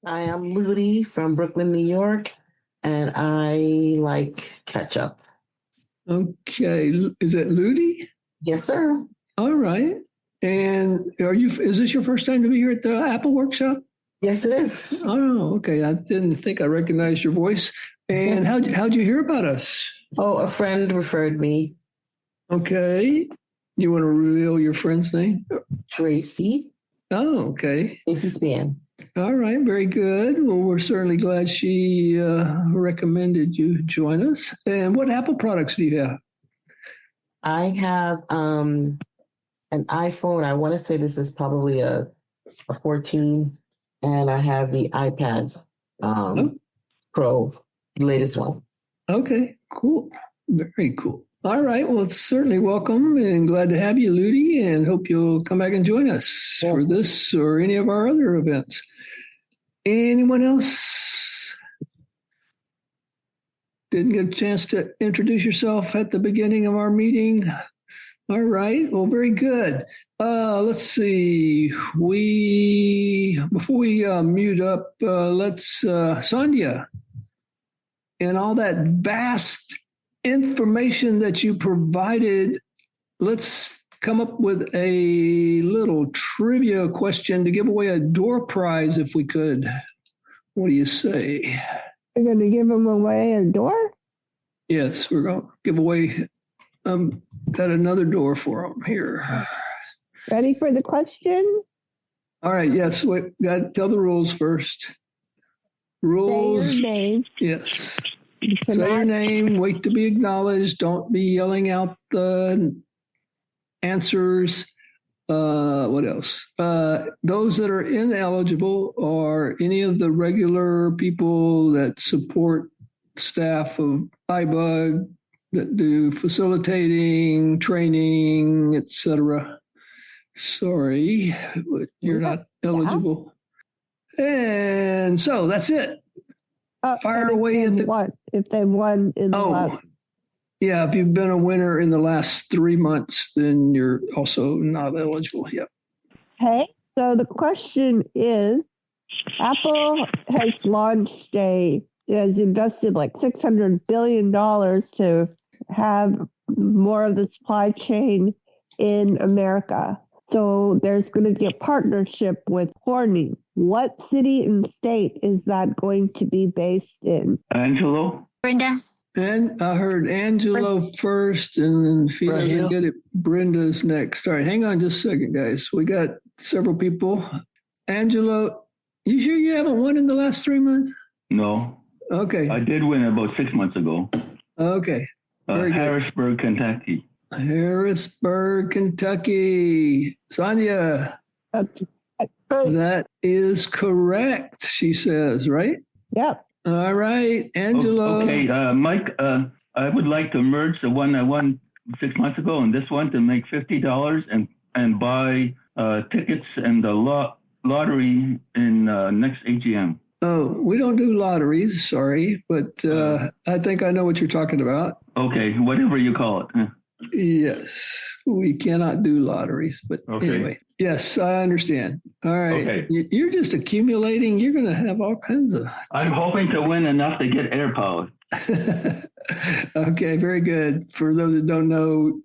I am Ludi from Brooklyn, New York, and I like ketchup.
Okay. Is it Ludi?
Yes, sir.
All right. And is this your first time to be here at the Apple Workshop?
Yes, it is.
Oh, okay. I didn't think I recognized your voice. And how'd you hear about us?
Oh, a friend referred me.
Okay. You want to reveal your friend's name?
Tracy.
Oh, okay.
Tracy Span.
All right. Very good. Well, we're certainly glad she recommended you join us. And what Apple products do you have?
I have an iPhone. I want to say this is probably a 14. And I have the iPad Pro, the latest one.
Okay, cool. Very cool. All right. Well, it's certainly welcome and glad to have you, Ludi, and hope you'll come back and join us for this or any of our other events. Anyone else? Didn't get a chance to introduce yourself at the beginning of our meeting? All right. Well, very good. Let's see. Before we mute up, let's Sandhya and all that vast information that you provided. Let's come up with a little trivia question to give away a door prize if we could. What do you say?
We're going to give them away a door?
Yes, we're going to give away got another door for them here.
Ready for the question?
All right. Yes. Wait, got to tell the rules first. Rules.
Say your name.
Yes. Say your name. Wait to be acknowledged. Don't be yelling out the answers. What else? Those that are ineligible are any of the regular people that support staff of iBug, that do facilitating, training, etc. Sorry, but you're not eligible. And so that's it. Fire away at
what if they won in the last?
Yeah, if you've been a winner in the last 3 months, then you're also not eligible. Yep.
Okay, so the question is, Apple has invested like $600 billion to have more of the supply chain in America. So there's going to be a partnership with Corning. What city and state is that going to be based in?
Angelo?
Brenda?
And I heard Angelo first, and then if he doesn't get it, Brenda's next. All right, hang on just a second, guys. We got several people. Angelo, you sure you haven't won in the last 3 months?
No.
Okay.
I did win about 6 months ago.
Okay. Very good.
Harrisburg, Kentucky.
Harrisburg, Kentucky. Sandhya. That is correct, she says, right?
Yep.
All right, Angelo.
Okay, Mike, I would like to merge the one I won 6 months ago and this one to make $50 and buy tickets and the lottery in next AGM.
Oh, we don't do lotteries, sorry, but I think I know what you're talking about.
Okay, whatever you call it.
Yes, we cannot do lotteries, but anyway. Yes, I understand. All right.
Okay.
You're just accumulating. You're going to have all kinds of...
I'm hoping to win enough to get air power.
Okay, very good. For those that don't know,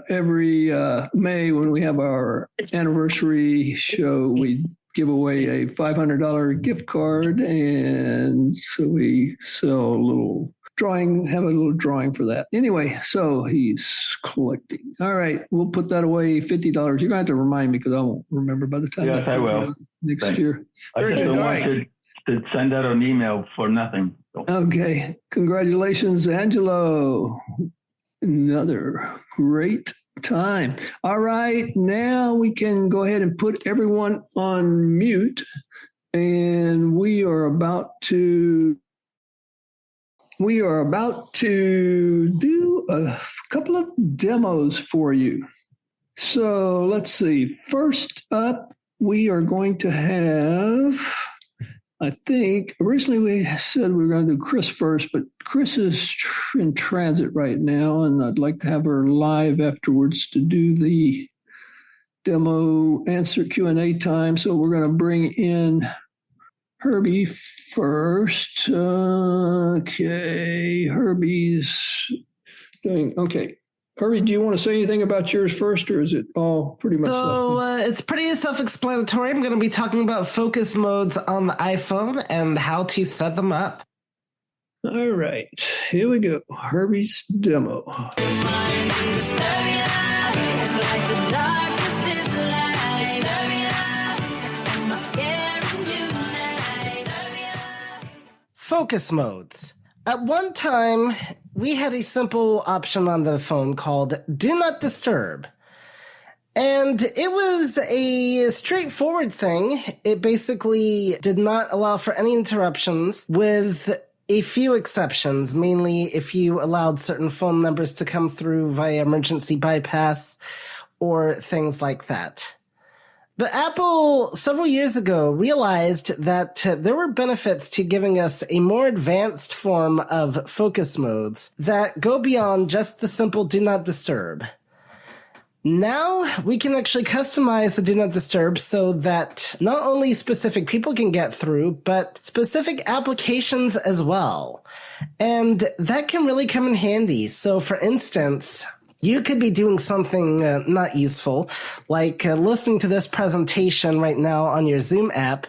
every May when we have our anniversary show, we give away a $500 gift card. And so we sell a little... have a little drawing for that. Anyway, so he's collecting. All right, we'll put that away, $50. You're going to have to remind me because I won't remember by the time.
Yes, I will.
Next year.
I just don't want to send out an email for nothing. So.
Okay, congratulations, Angelo. Another great time. All right, now we can go ahead and put everyone on mute, and we are about to do a couple of demos for you. So let's see. First up, we are going to have, I think, originally we said we were going to do Kris first, but Kris is in transit right now, and I'd like to have her live afterwards to do the demo answer Q&A time. So we're going to bring in Herbie first. Okay, Herbie's doing, okay. Herbie, do you want to say anything about yours first, or is it all pretty much?
So it's pretty self-explanatory. I'm going to be talking about focus modes on the iPhone and how to set them up.
All right, here we go. Herbie's demo.
Focus modes. At one time, we had a simple option on the phone called Do Not Disturb. And it was a straightforward thing. It basically did not allow for any interruptions, with a few exceptions, mainly if you allowed certain phone numbers to come through via emergency bypass or things like that. But Apple, several years ago, realized that there were benefits to giving us a more advanced form of focus modes that go beyond just the simple Do Not Disturb. Now, we can actually customize the Do Not Disturb so that not only specific people can get through, but specific applications as well. And that can really come in handy. So, for instance, you could be doing something not useful, like listening to this presentation right now on your Zoom app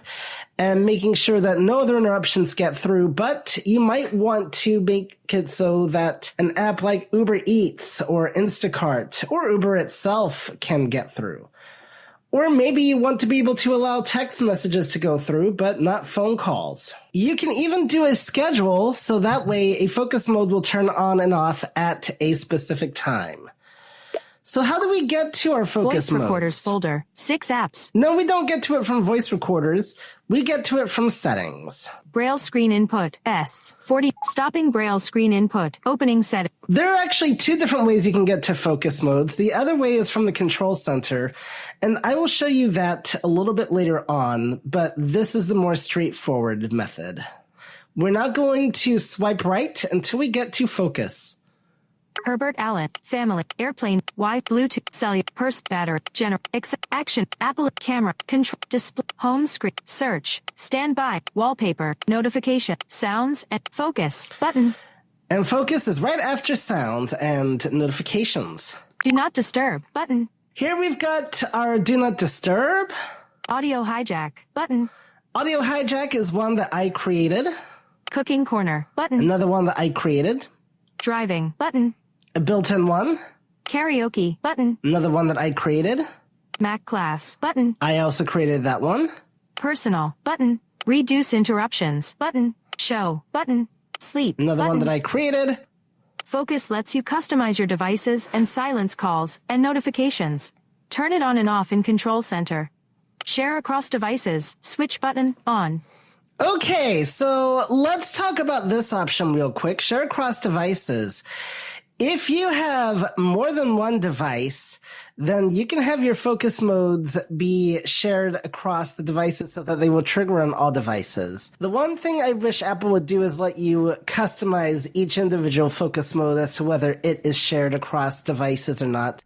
and making sure that no other interruptions get through, but you might want to make it so that an app like Uber Eats or Instacart or Uber itself can get through. Or maybe you want to be able to allow text messages to go through, but not phone calls. You can even do a schedule, so that way a focus mode will turn on and off at a specific time. So how do we get to our focus modes?
Voice recorders folder, 6 apps.
No, we don't get to it from voice recorders. We get to it from settings.
Braille screen input, S40. Stopping Braille screen input, opening setting.
There are actually 2 different ways you can get to focus modes. The other way is from the control center, and I will show you that a little bit later on, but this is the more straightforward method. We're not going to swipe right until we get to focus.
Herbie Allen, family, airplane, Bluetooth, cellular, purse, battery, general, action, Apple, camera, control, display, home screen, search, standby, wallpaper, notification, sounds, and focus, button.
And focus is right after sounds and notifications.
Do not disturb button.
Here we've got our do not disturb.
Audio hijack button.
Audio hijack is one that I created.
Cooking corner button.
Another one that I created.
Driving button.
A built-in one.
Karaoke button.
Another one that I created.
Mac class button.
I also created that one.
Personal button. Reduce interruptions button. Show button. Sleep
Another
button.
one that I created.
Focus lets you customize your devices and silence calls and notifications. Turn it on and off in Control Center. Share across devices. Switch button on.
Okay, so let's talk about this option real quick. Share across devices. If you have more than one device, then you can have your focus modes be shared across the devices so that they will trigger on all devices. The one thing I wish Apple would do is let you customize each individual focus mode as to whether it is shared across devices or not.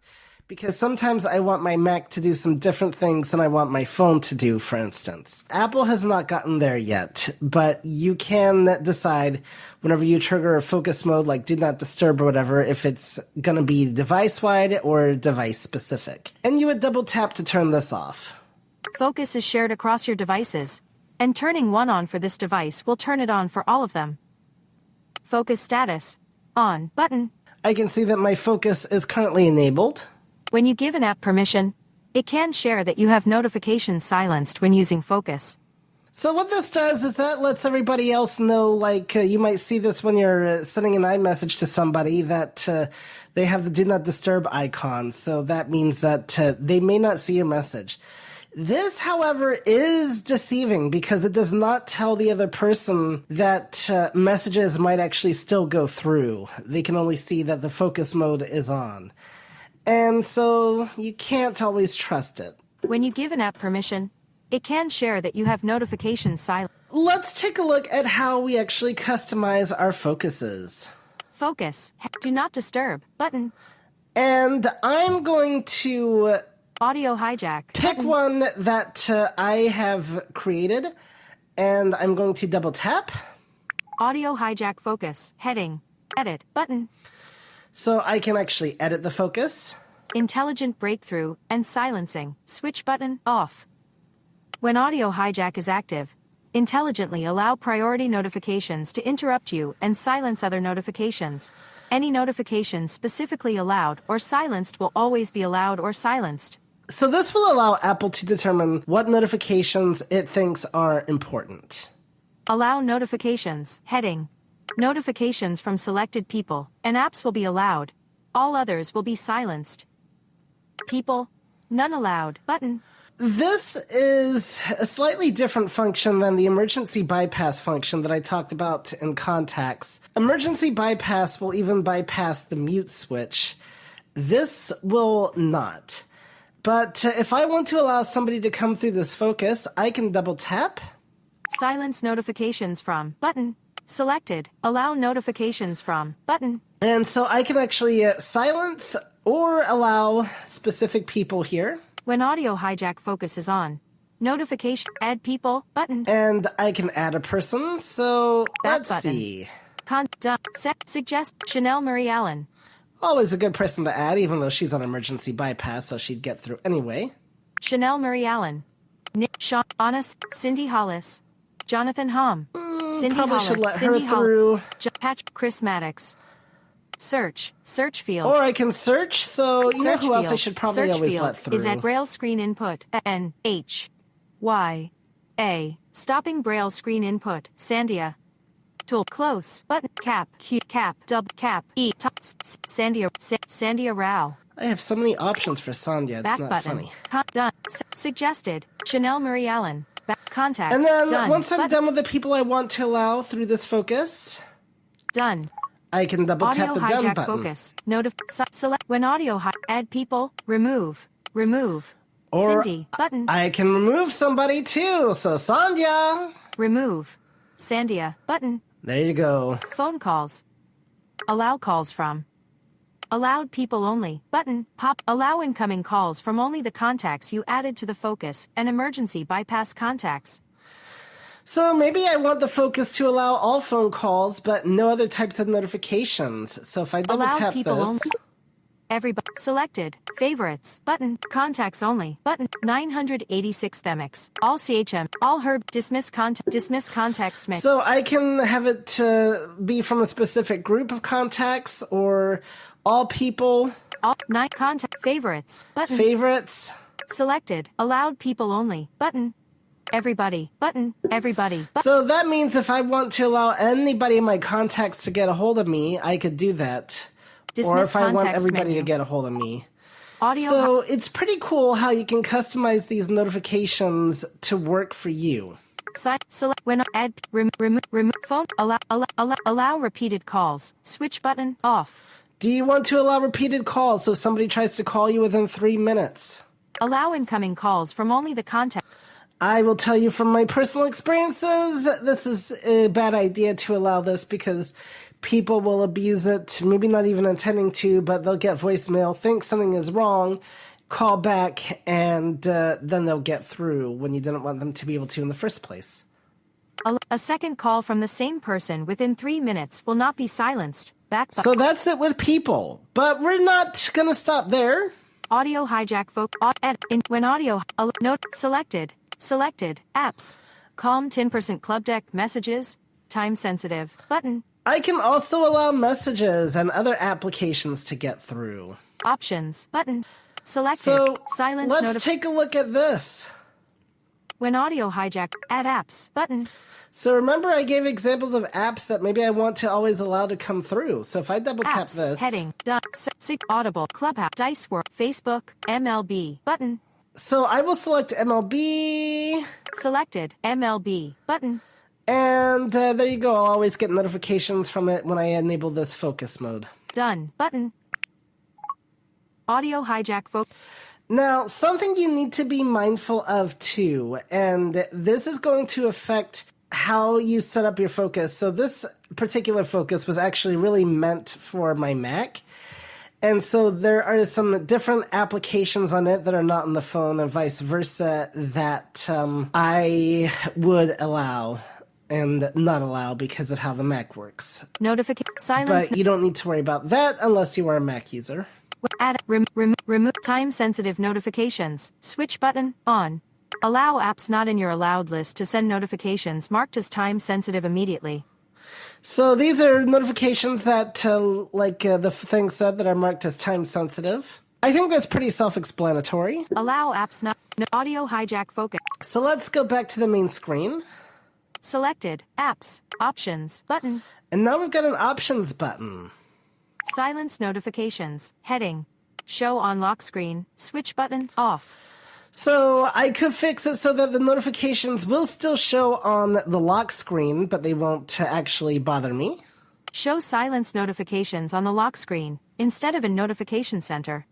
Because sometimes I want my Mac to do some different things than I want my phone to do, for instance. Apple has not gotten there yet, but you can decide whenever you trigger a focus mode like Do Not Disturb or whatever, if it's going to be device-wide or device-specific. And you would double tap to turn this off.
Focus is shared across your devices, and turning one on for this device will turn it on for all of them. Focus status. On button.
I can see that my focus is currently enabled.
When you give an app permission, it can share that you have notifications silenced when using Focus.
So what this does is that lets everybody else know, like, you might see this when you're sending an iMessage to somebody, that they have the Do Not Disturb icon. So that means that they may not see your message. This, however, is deceiving because it does not tell the other person that messages might actually still go through. They can only see that the focus mode is on. And so you can't always trust it.
When you give an app permission, it can share that you have notifications silent.
Let's take a look at how we actually customize our focuses.
Focus. Do not disturb button.
And I'm going to
audio hijack.
Pick
button.
one that I have created, and I'm going to double tap.
Audio hijack focus. Heading. Edit button.
So I can actually edit the focus.
Intelligent breakthrough and silencing. Switch button off. When audio hijack is active, intelligently allow priority notifications to interrupt you and silence other notifications. Any notifications specifically allowed or silenced will always be allowed or silenced.
So this will allow Apple to determine what notifications it thinks are important.
Allow notifications. Heading. Notifications from selected people and apps will be allowed. All others will be silenced. People. None allowed button.
This is a slightly different function than the emergency bypass function that I talked about in contacts. Emergency bypass will even bypass the mute switch. This will not. But if I want to allow somebody to come through this focus, I can double tap.
Silence notifications from button. Selected. Allow notifications from button.
And so I can actually silence or allow specific people here.
When audio hijack focus is on, notification add people button.
And I can add a person, so
Back
let's
button.
see.
Suggest Chanel Marie Allen.
Always a good person to add, even though she's on emergency bypass, so she'd get through anyway.
Chanel Marie Allen. Nick Shaw Honest Cindy Hollis. Jonathan Hom. Cindy
Probably
Holler,
should let
Cindy
her through.
Patch Chris Maddox. Search field.
Or I can search, so you know
Search
who else I
field.
should probably
Search
always
field
let through.
is at Braille screen input. N H Y A. Stopping Braille screen input. Sandhya. Tool close button cap Q cap dub cap E top Sandhya Rao.
I have so many options for Sandhya, it's
Back
not
button.
funny.
Done. Suggested. Chanel Marie Allen. Back contacts.
And then
done.
once I'm
button.
done with the people I want to allow through this focus,
Done.
I can double
Audio
tap the done
hijack
button.
focus. Select when audio add people. Remove.
Or
Cindy button.
I can remove somebody too, so Sandhya.
Remove. Sandhya button.
There you go.
Phone calls. Allow calls from. Allowed people only button. Pop. Allow incoming calls from only the contacts you added to the focus and emergency bypass contacts.
So maybe I want the focus to allow all phone calls, but no other types of notifications. So if I double
Allow
tap
people
this,
only. Everybody selected. Favorites button. Contacts only button. 986 themics. All CHM. All herb. Dismiss contact. Dismiss context menu.
so I can have it be from a specific group of contacts or all people.
All 9 contact. Favorites button.
Favorites.
Selected. Allowed people only button. Everybody button. Everybody.
So that means if I want to allow anybody in my contacts to get a hold of me, I could do that.
Dismiss
or if I want
context
everybody
menu.
to get a hold of me.
Audio.
So it's pretty cool how you can customize these notifications to work for you.
Select when add remove phone allow repeated calls. Switch button off.
Do you want to allow repeated calls so if somebody tries to call you within 3 minutes?
Allow incoming calls from only the contact.
I will tell you from my personal experiences, this is a bad idea to allow this because people will abuse it, maybe not even intending to, but they'll get voicemail, think something is wrong, call back, and then they'll get through when you didn't want them to be able to in the first place.
A second call from the same person within 3 minutes will not be silenced.
So that's it with people, but we're not going to stop there.
Audio hijack when audio note selected apps. Calm 10% club deck messages. Time sensitive button.
I can also allow messages and other applications to get through.
Options button. Selected.
So
Silence.
Let's take a look at this.
When audio hijack, add apps button.
So remember I gave examples of apps that maybe I want to always allow to come through. So if I double tap
Apps,
this.
heading, Audible, Clubhouse, Dice World, Facebook, MLB button.
So I will select MLB.
Selected MLB button.
And there you go. I'll always get notifications from it when I enable this focus mode.
Done button. Audio hijack focus.
Now, something you need to be mindful of too, and this is going to affect how you set up your focus. So this particular focus was actually really meant for my Mac. And so there are some different applications on it that are not on the phone and vice versa that I would allow and not allow because of how the Mac works.
Notification silence.
But you don't need to worry about that unless you are a Mac user.
Add remove time sensitive notifications. Switch button on. Allow apps not in your allowed list to send notifications marked as time sensitive immediately.
So these are notifications that, the thing said, that are marked as time sensitive. I think that's pretty self-explanatory.
Allow apps not. Audio hijack focus.
So let's go back to the main screen.
Selected apps options button.
And now we've got an options button.
Silence notifications heading. Show on lock screen. Switch button off.
So I could fix it so that the notifications will still show on the lock screen, but they won't actually bother me.
Show silence notifications on the lock screen instead of in Notification Center.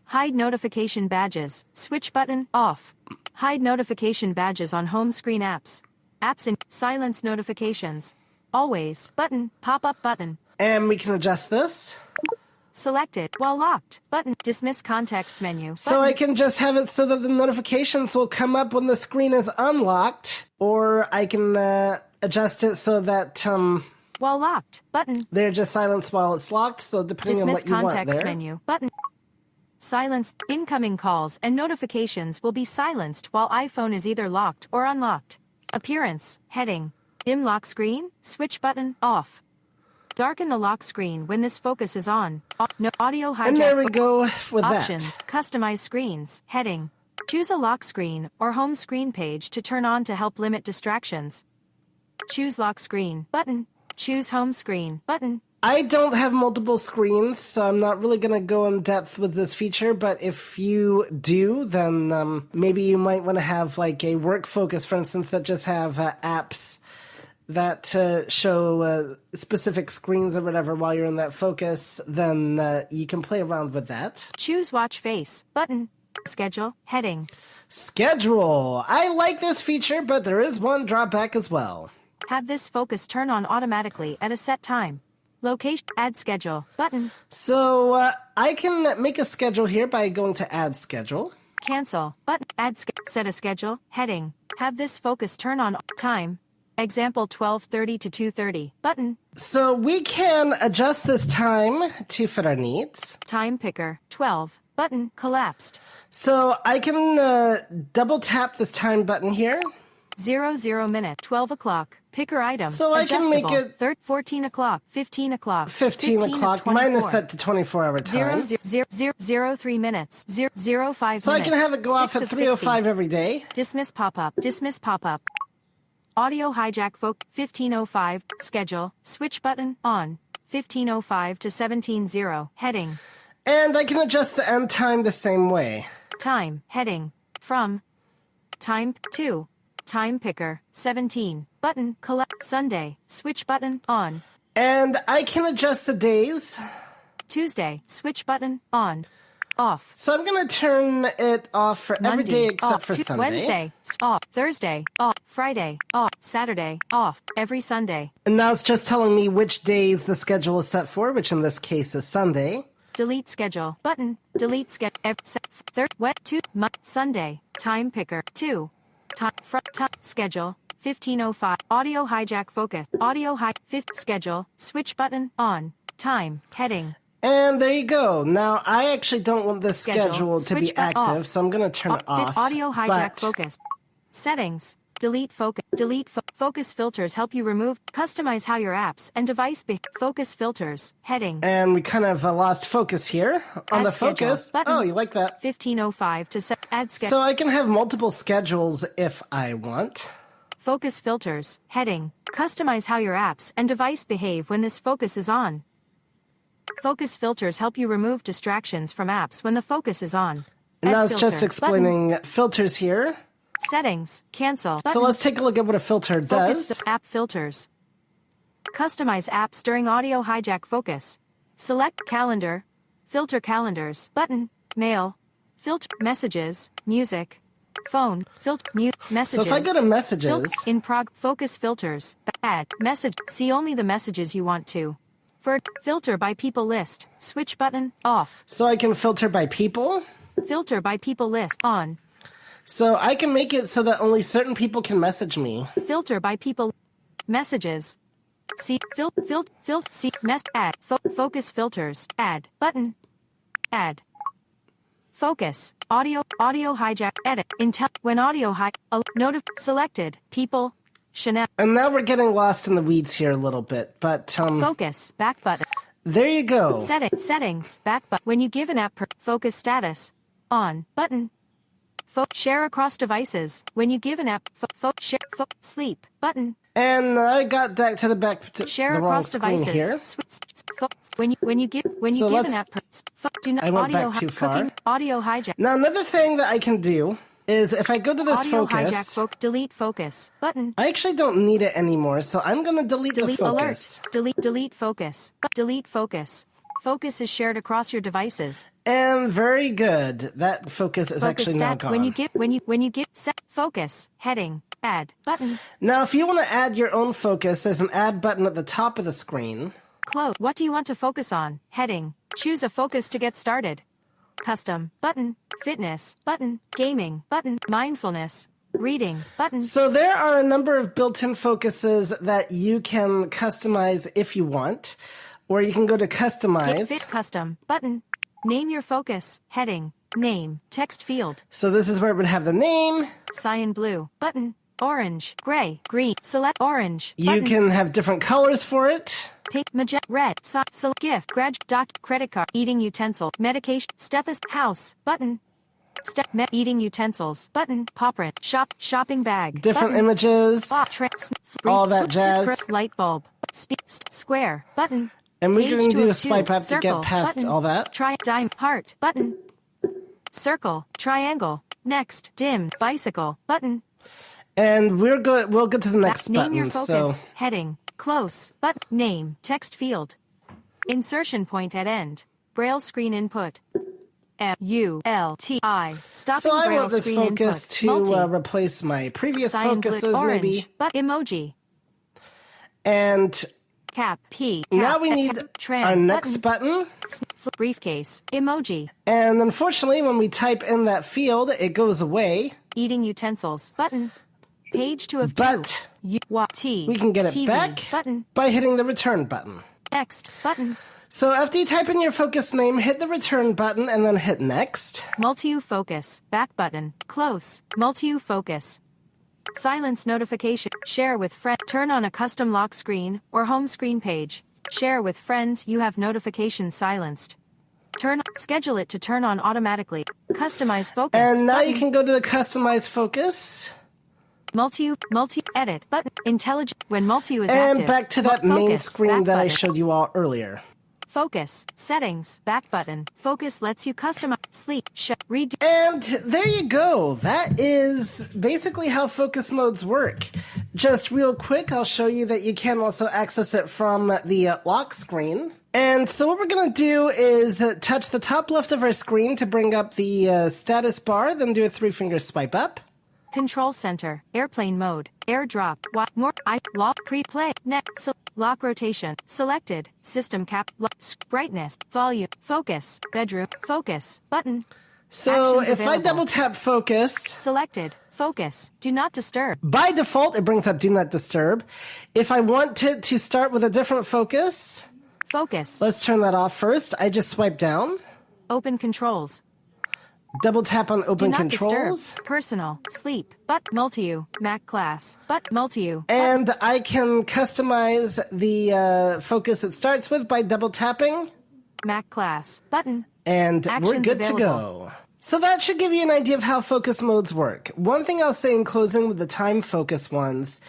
Hide notification badges. Switch button off. Hide notification badges on home screen apps. Apps in silence notifications. Always button. Pop-up button.
And we can adjust this.
Selected while locked button. Dismiss context menu.
So
button.
I can just have it so that the notifications will come up when the screen is unlocked, or I can adjust it so that
while locked button.
They're just silenced while it's locked. So depending on what you want there.
Dismiss context menu button. Silence incoming calls and notifications will be silenced while iPhone is either locked or unlocked. Appearance heading. Dim lock screen. Switch button off. Darken the lock screen when this focus is on. No audio hijack.
And there we go with
Option,
that.
Customize screens. Heading. Choose a lock screen or home screen page to turn on to help limit distractions. Choose lock screen button. Choose home screen button.
I don't have multiple screens, so I'm not really going to go in depth with this feature, but if you do, then maybe you might want to have like a work focus, for instance, that just have apps that show specific screens or whatever while you're in that focus, then you can play around with that.
Choose watch face button. Schedule heading.
Schedule. I like this feature, but there is one drawback as well.
Have this focus turn on automatically at a set time. Location add schedule button.
So I can make a schedule here by going to add schedule.
Cancel. Button. Add. Set a schedule. Heading. Have this focus turn on. Time. Example 12:30 to 2:30. Button.
So we can adjust this time to fit our needs.
Time picker. 12. Button. Collapsed.
So I can double tap this time button here.
00 minute. 12 o'clock. Picker item.
So I can make it
14 o'clock. 15 o'clock.
15 o'clock. Mine is set to 24-hour time.
03 minutes. 05
so
minutes.
I can have it go off at 3:05 every day.
Dismiss pop-up. Dismiss pop-up. Audio hijack 15:05. Schedule. Switch button on. 15:05 to 17:0. Heading.
And I can adjust the end time the same way.
Time. Heading. From. Time. To. Time picker. 17. Button. Collect. Sunday. Switch button on.
And I can adjust the days.
Tuesday. Switch button on. Off.
So I'm going to turn it off for
Monday,
every day except
off.
for Sunday.
Wednesday. Off. Thursday. Off. Friday. Off. Saturday. Off. Every Sunday.
And now it's just telling me which days the schedule is set for, which in this case is Sunday.
Delete schedule. Button. Delete schedule. Sunday. Time picker. 2. Time. Schedule. 15:05. Audio hijack focus. Audio schedule. Switch button on. Time. Heading.
And there you go. Now, I actually don't want this schedule to be active,
off.
so I'm going to turn it off.
Audio hijack focus. Settings. Delete focus. Delete focus filters help you remove, customize how your apps and device focus filters. Heading.
And we kind of lost focus here on the focus. Oh, you like that?
15:05 to add schedule.
So I can have multiple schedules if I want.
Focus filters. Heading. Customize how your apps and device behave when this focus is on. Focus filters help you remove distractions from apps when the focus is on.
And now it's just explaining filters here.
Settings. Cancel.
So let's take a look at what a filter does.
App filters. Customize apps during audio hijack focus. Select calendar. Filter calendars. Button. Mail. Filter messages. Music. Phone. Filter messages.
So if I go to messages.
In focus filters. Add. Message. See only the messages you want to. For filter by people list. Switch button. Off.
So I can filter by people.
Filter by people list. On.
So I can make it so that only certain people can message me.
Filter by people. Messages. See. See. Add. Focus filters. Add. Button. Add. Focus. Audio hijack. Edit. When audio selected. People. Chanel.
And now we're getting lost in the weeds here a little bit, but
focus. Back button.
There you go.
Settings. Back button. When you give an app focus status. On. Button. Share across devices. When you give an app share sleep. Button.
And I got back to the back to
share
the
across devices. Here. When you give an app do not
I went
audio
back too far.
Cooking, audio hijack.
Now another thing that I can do is if I go to this
audio
focus,
hijack delete focus button.
I actually don't need it anymore, so I'm going to delete the focus.
Alert. Delete focus. Delete focus. Focus is shared across your devices.
And very good. That focus is actually now gone.
When you give set focus heading add button.
Now if you want to add your own focus, there's an add button at the top of the screen.
Close. What do you want to focus on? Heading. Choose a focus to get started. Custom button. Fitness button. Gaming button. Mindfulness. Reading button.
So there are a number of built-in focuses that you can customize if you want. Or you can go to customize.
Fit custom button. Name your focus. Heading. Name. Text field.
So this is where it would have the name.
Cyan blue button. Orange. Gray. Green. Select orange.
You
button.
can have different colors for it.
Pink, magenta, red, gift, doc, credit card, eating utensil, medication, stethoscope, house, button, eating utensils, button, paw print, shopping bag,
different
button,
images, all that jazz,
light bulb, square, button,
and we can do a swipe up
circle,
to get past
button,
all that.
Try dime, heart, button, circle, triangle, next, dim, bicycle, button,
and we'll go to the next
name
button.
Your focus,
so.
heading. Close, but name, text field. Insertion point at end. Braille screen input. MULTI. Stopping
so I
Braille
want this
screen
focus
input.
to replace my previous
Cyan
focuses,
orange,
maybe.
But emoji.
And
cap, P. Cap,
now we need our next button.
Briefcase, emoji.
And unfortunately, when we type in that field, it goes away.
Eating utensils, button. Page 2 of 2.
But we can get it
TV,
back
button.
by hitting the return button.
Next, button.
So after you type in your focus name, hit the return button and then hit next.
Multi-U focus, back button, close, multi-U focus. Silence notification, share with friends, turn on a custom lock screen or home screen page. Share with friends, you have notifications silenced. Schedule it to turn on automatically. Customize focus.
And now
button.
you can go to the customize focus.
Multi-edit button, intelligent, when multi-U is
and
active.
Back to that main
focus,
screen that
button.
I showed you all earlier.
Focus, settings, back button. Focus lets you customize, sleep, read.
And there you go. That is basically how focus modes work. Just real quick, I'll show you that you can also access it from the lock screen. And so what we're going to do is touch the top left of our screen to bring up the status bar, then do a 3-finger swipe up.
Control center, airplane mode, airdrop, lock, pre-play, next, lock rotation, selected, system cap, lock, brightness, volume, focus, bedroom, focus, button.
So
Actions
if I
available.
double tap focus.
Selected, focus, do not disturb.
By default, it brings up do not disturb. If I want it to start with a different focus.
Focus.
Let's turn that off first. I just swipe down.
Open controls.
Double tap on open
Do not
controls.
disturb. Personal, sleep, but multi-U, Mac class, but multi-U.
And I can customize the focus it starts with by double tapping.
Mac class, button.
And
Actions
we're good
available.
to go. So that should give you an idea of how focus modes work. One thing I'll say in closing with the time focus ones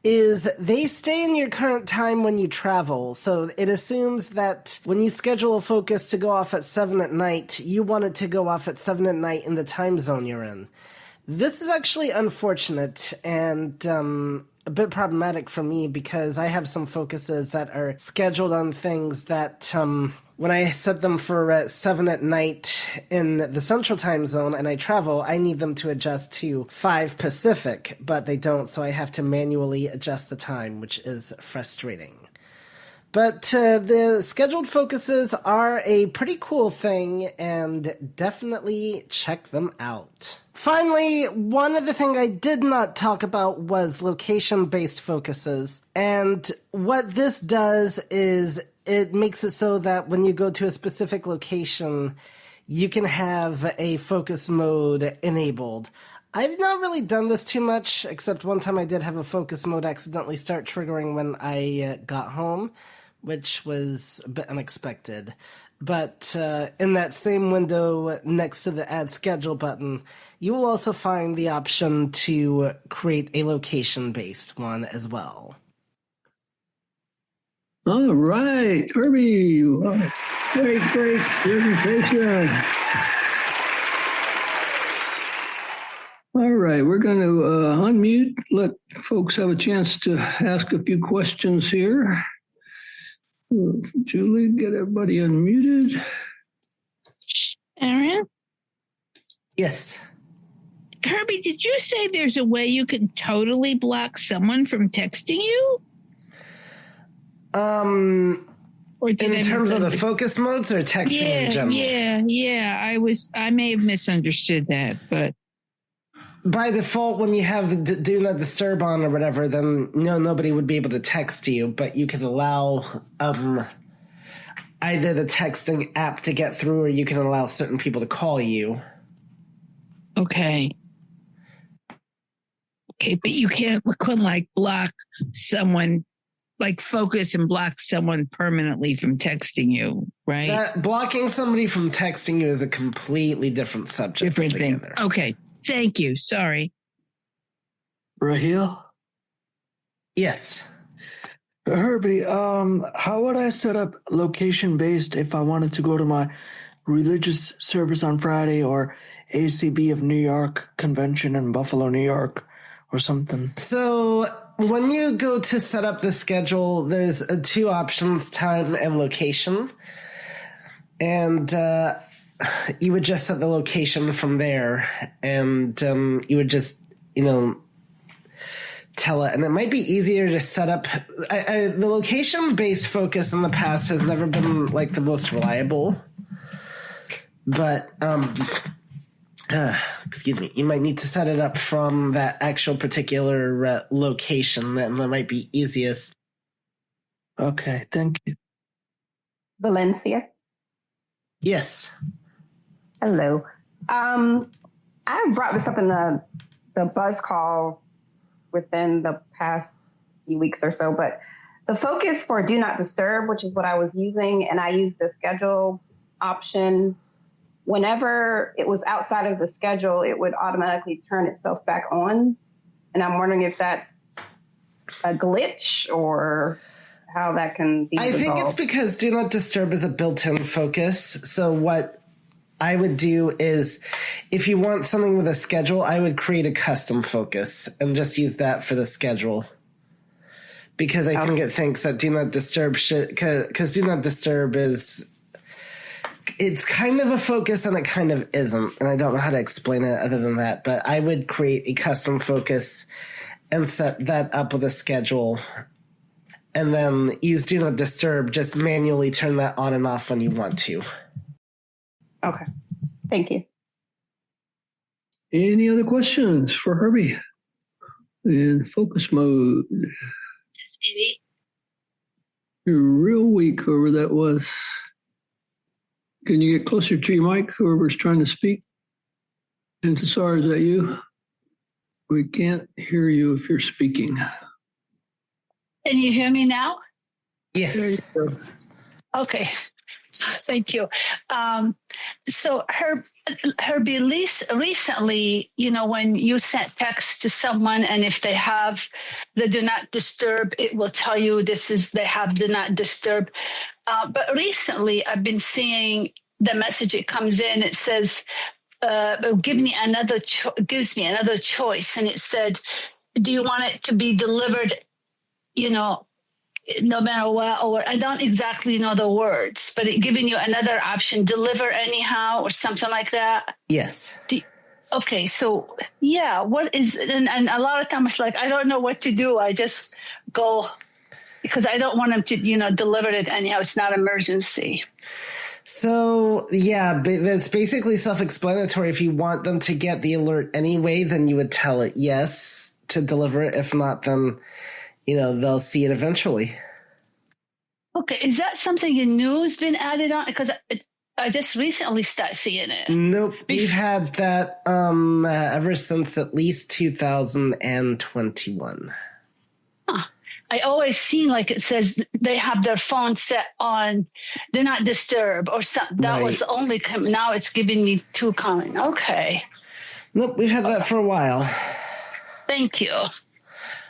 is they stay in your current time when you travel. So it assumes that when you schedule a focus to go off at 7 at night, you want it to go off at 7 at night in the time zone you're in. This is actually unfortunate and a bit problematic for me because I have some focuses that are scheduled on things that when I set them for 7 at night in the central time zone and I travel, I need them to adjust to 5 Pacific, but they don't, so I have to manually adjust the time, which is frustrating. But the scheduled focuses are a pretty cool thing, and definitely check them out. Finally, one other thing I did not talk about was location-based focuses. And what this does is it makes it so that when you go to a specific location, you can have a focus mode enabled. I've not really done this too much, except one time I did have a focus mode accidentally start triggering when I got home, which was a bit unexpected. But in that same window next to the Add Schedule button, you will also find the option to create a location-based one as well.
All right, Herbie, great presentation. All right, we're going to unmute, let folks have a chance to ask a few questions here. Julie, get everybody unmuted.
Aaron?
Yes.
Herbie, did you say there's a way you can totally block someone from texting you? Or did
in terms of the focus modes or texting in general?
Yeah. I may have misunderstood that, but
by default, when you have the do not disturb on or whatever, then nobody would be able to text you, but you could allow either the texting app to get through or you can allow certain people to call you.
Okay, but you couldn't like block someone, like focus and block someone permanently from texting you, right?
That blocking somebody from texting you is a completely different subject.
Different thing. Okay. Thank you. Sorry.
Raheel?
Yes.
Herbie, how would I set up location-based if I wanted to go to my religious service on Friday or ACB of New York convention in Buffalo, New York or something?
So when you go to set up the schedule, there's 2 options, time and location. And you would just set the location from there, and you would just, tell it, and it might be easier to set up. The location-based focus in the past has never been like the most reliable, but excuse me, you might need to set it up from that actual particular location. That might be easiest.
Okay, thank you.
Valencia.
Yes.
Hello. I brought this up in the buzz call within the past few weeks or so, but the focus for Do Not Disturb, which is what I was using, and I used the schedule option. Whenever it was outside of the schedule, it would automatically turn itself back on. And I'm wondering if that's a glitch or how that can be resolved.
I think it's because Do Not Disturb is a built-in focus. So what I would do is, if you want something with a schedule, I would create a custom focus and just use that for the schedule. Because I think it thinks that Do Not Disturb should, because Do Not Disturb is, it's kind of a focus and it kind of isn't. And I don't know how to explain it other than that. But I would create a custom focus and set that up with a schedule. And then use Do Not Disturb, just manually turn that on and off when you want to.
Okay. Thank you.
Any other questions for Herbie? In focus mode. You're real weak, whoever that was. Can you get closer to your mic, whoever's trying to speak? Intisar, is that you? We can't hear you if you're speaking.
Can you hear me now?
Yes.
There you go.
Okay. Thank you. So Herbie, recently, when you sent text to someone, and if they have the Do Not Disturb, it will tell you they have Do Not Disturb. But recently, I've been seeing the message. It comes in. It says, gives me another choice, and it said, "Do you want it to be delivered? No matter what," or I don't exactly know the words, but it giving you another option, deliver anyhow, or something like that.
Yes.
Okay, so yeah, what is, and a lot of times, like, I don't know what to do. I just go, because I don't want them to, deliver it anyhow. It's not emergency.
So, yeah, that's basically self-explanatory. If you want them to get the alert anyway, then you would tell it yes to deliver it. If not, then they'll see it eventually. Okay, is that something in news been added on? Because I just recently started seeing it. Nope, we've had that ever since at least 2021. Huh. I always seem like it says they have their phone set on Do Not Disturb or something. That was the only. Now it's giving me two coming. Okay. Nope, we've had that for a while. Thank you.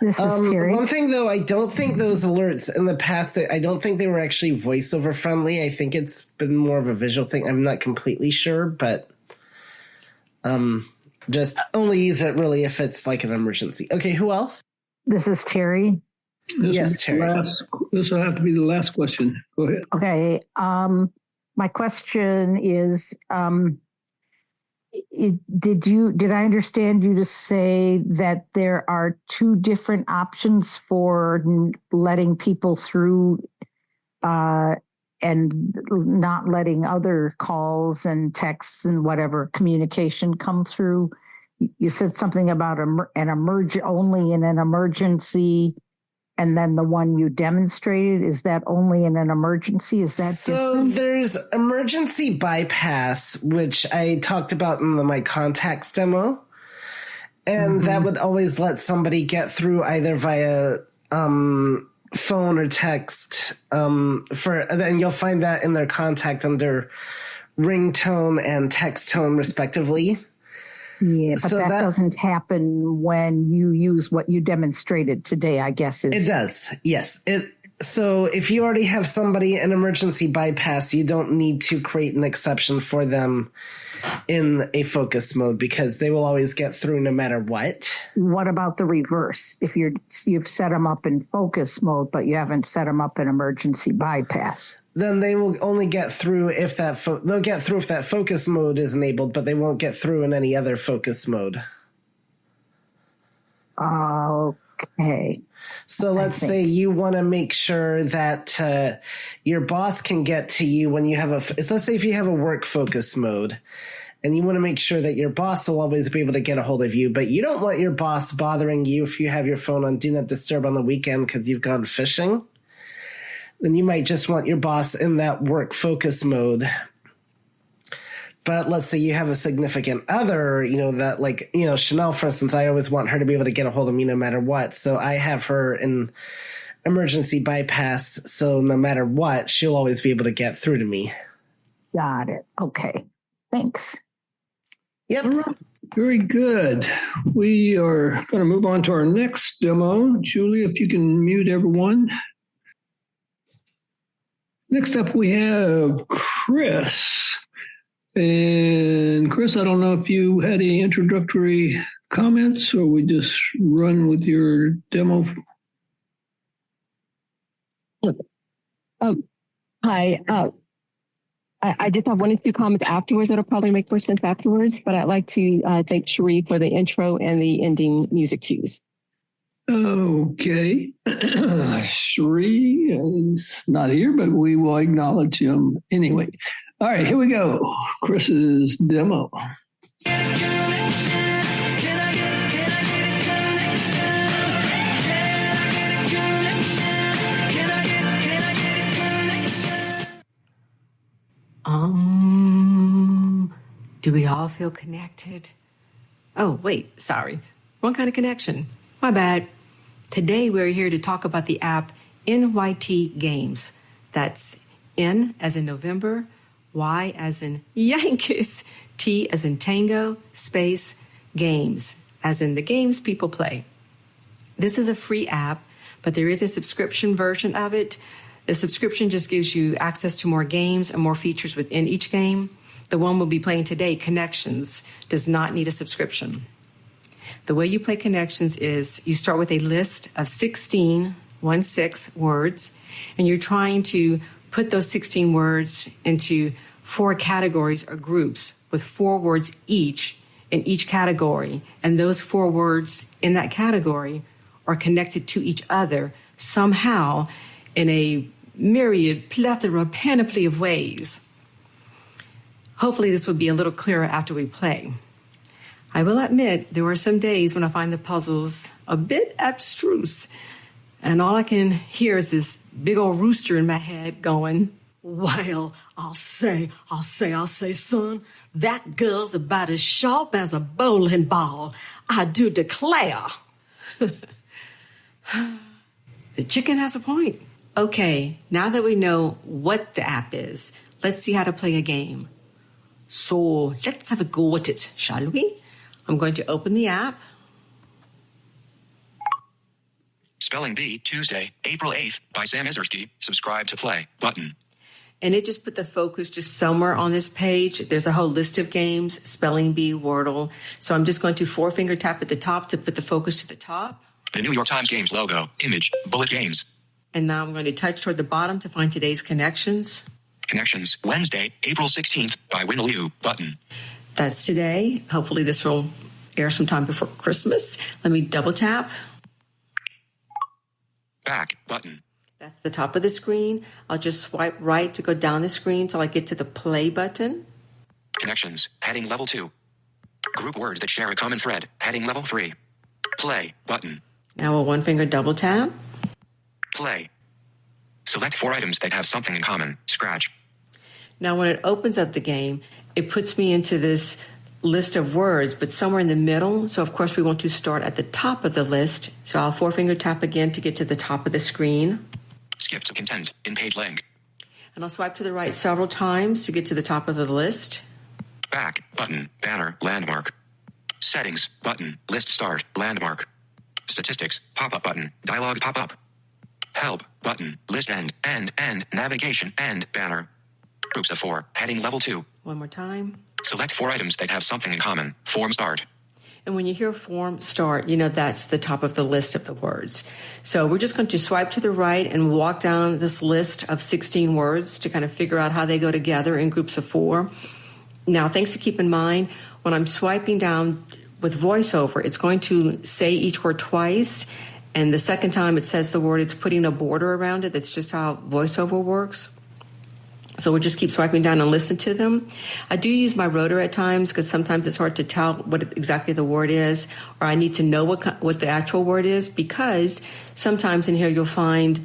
This is Terry.
One thing, though, I don't think those alerts in the past, I don't think they were actually voiceover friendly. I think it's been more of a visual thing. I'm not completely sure, but just only use it really if it's like an emergency. Okay, who else?
This is Terry.
Yes, Terry.
This will have to be the last question. Go ahead.
Okay. My question is, did I understand you to say that there are two different options for letting people through and not letting other calls and texts and whatever communication come through? You said something about only in an emergency, and then the one you demonstrated, is that only in an emergency? Is that different?
There's emergency bypass, which I talked about in my contacts demo. And that would always let somebody get through either via phone or text. And you'll find that in their contact under ringtone and text tone, respectively.
Yeah, but that doesn't happen when you use what you demonstrated today, I guess.
It does, yes. So if you already have somebody in emergency bypass, you don't need to create an exception for them in a focus mode because they will always get through no matter what.
What about the reverse? If you've set them up in focus mode, but you haven't set them up in emergency bypass?
Then they will only get through if they'll get through if that focus mode is enabled, but they won't get through in any other focus mode.
Okay. Okay.
So let's say you want to make sure that your boss can get to you when you have let's say if you have a work focus mode and you want to make sure that your boss will always be able to get a hold of you, but you don't want your boss bothering you if you have your phone on Do Not Disturb on the weekend because you've gone fishing, then you might just want your boss in that work focus mode. But let's say you have a significant other, that like, Chanel, for instance, I always want her to be able to get a hold of me no matter what. So I have her in emergency bypass. So no matter what, she'll always be able to get through to me.
Got it. Okay. Thanks.
Yep.
All right. Very good. We are going to move on to our next demo. Julie, if you can mute everyone. Next up, we have Kris. And Kris, I don't know if you had any introductory comments or we just run with your demo.
Hi. I just have one or two comments afterwards that'll probably make more sense afterwards, but I'd like to thank Cherie for the intro and the ending music cues.
Okay. Cherie is not here, but we will acknowledge him anyway. All right, here we go. Kris's demo.
Do we all feel connected? Oh, wait, sorry. Wrong kind of connection. My bad. Today we're here to talk about the app NYT-Games. That's N as in November, Y as in Yankees, T as in Tango, space, games, as in the games people play. This is a free app, but there is a subscription version of it. The subscription just gives you access to more games and more features within each game. The one we'll be playing today, Connections, does not need a subscription. The way you play Connections is you start with a list of 16 words, and you're trying to put those 16 words into 4 categories or groups with 4 words each in each category. And those 4 words in that category are connected to each other somehow in a myriad, plethora, panoply of ways. Hopefully this will be a little clearer after we play. I will admit there are some days when I find the puzzles a bit abstruse, and all I can hear is this big old rooster in my head going, "Well, I'll say, son, that girl's about as sharp as a bowling ball. I do declare." The chicken has a point. Okay, now that we know what the app is, let's see how to play a game. So let's have a go at it, shall we? I'm going to open the app.
Spelling Bee, Tuesday, April 8th, by Sam Ezersky. Subscribe to play button.
And it just put the focus just somewhere on this page. There's a whole list of games, Spelling Bee, Wordle. So I'm just going to 4-finger tap at the top to put the focus to the top.
The New York Times Games logo, image, bullet games.
And now I'm going to touch toward the bottom to find today's Connections.
Connections, Wednesday, April 16th, by Winnie Liu, button.
That's today. Hopefully this will air sometime before Christmas. Let me double tap.
Back, button.
That's the top of the screen. I'll just swipe right to go down the screen till I get to the play button.
Connections, heading level 2. Group words that share a common thread, heading level 3. Play, button.
Now a 1-finger double tap.
Play. Select 4 items that have something in common. Scratch.
Now when it opens up the game, it puts me into this list of words, but somewhere in the middle. So of course we want to start at the top of the list. So I'll 4-finger tap again to get to the top of the screen.
Skip to content in page link.
And I'll swipe to the right several times to get to the top of the list.
Back, button, banner, landmark. Settings, button, list start, landmark. Statistics, pop-up button, dialog pop-up. Help, button, list end, navigation, end, banner. Groups of 4, heading level 2.
One more time.
Select 4 items that have something in common. Form start.
And when you hear form start, you know that's the top of the list of the words. So we're just going to swipe to the right and walk down this list of 16 words to kind of figure out how they go together in groups of 4. Now, things to keep in mind, when I'm swiping down with VoiceOver, it's going to say each word twice, And the second time it says the word, it's putting a border around it. That's just how voiceover works. So we'll just keep swiping down and listen to them. I do use my rotor at times because sometimes it's hard to tell what exactly the word is, or I need to know what the actual word is, because sometimes in here you'll find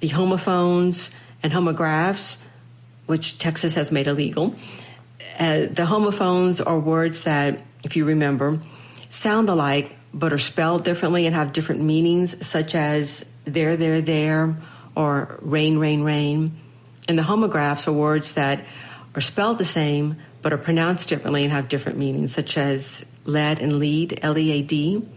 the homophones and homographs, which Texas has made illegal. The homophones are words that, if you remember, sound alike but are spelled differently and have different meanings, such as there, or rain, rain, rain. And the homographs are words that are spelled the same but are pronounced differently and have different meanings, such as lead and lead, L-E-A-D.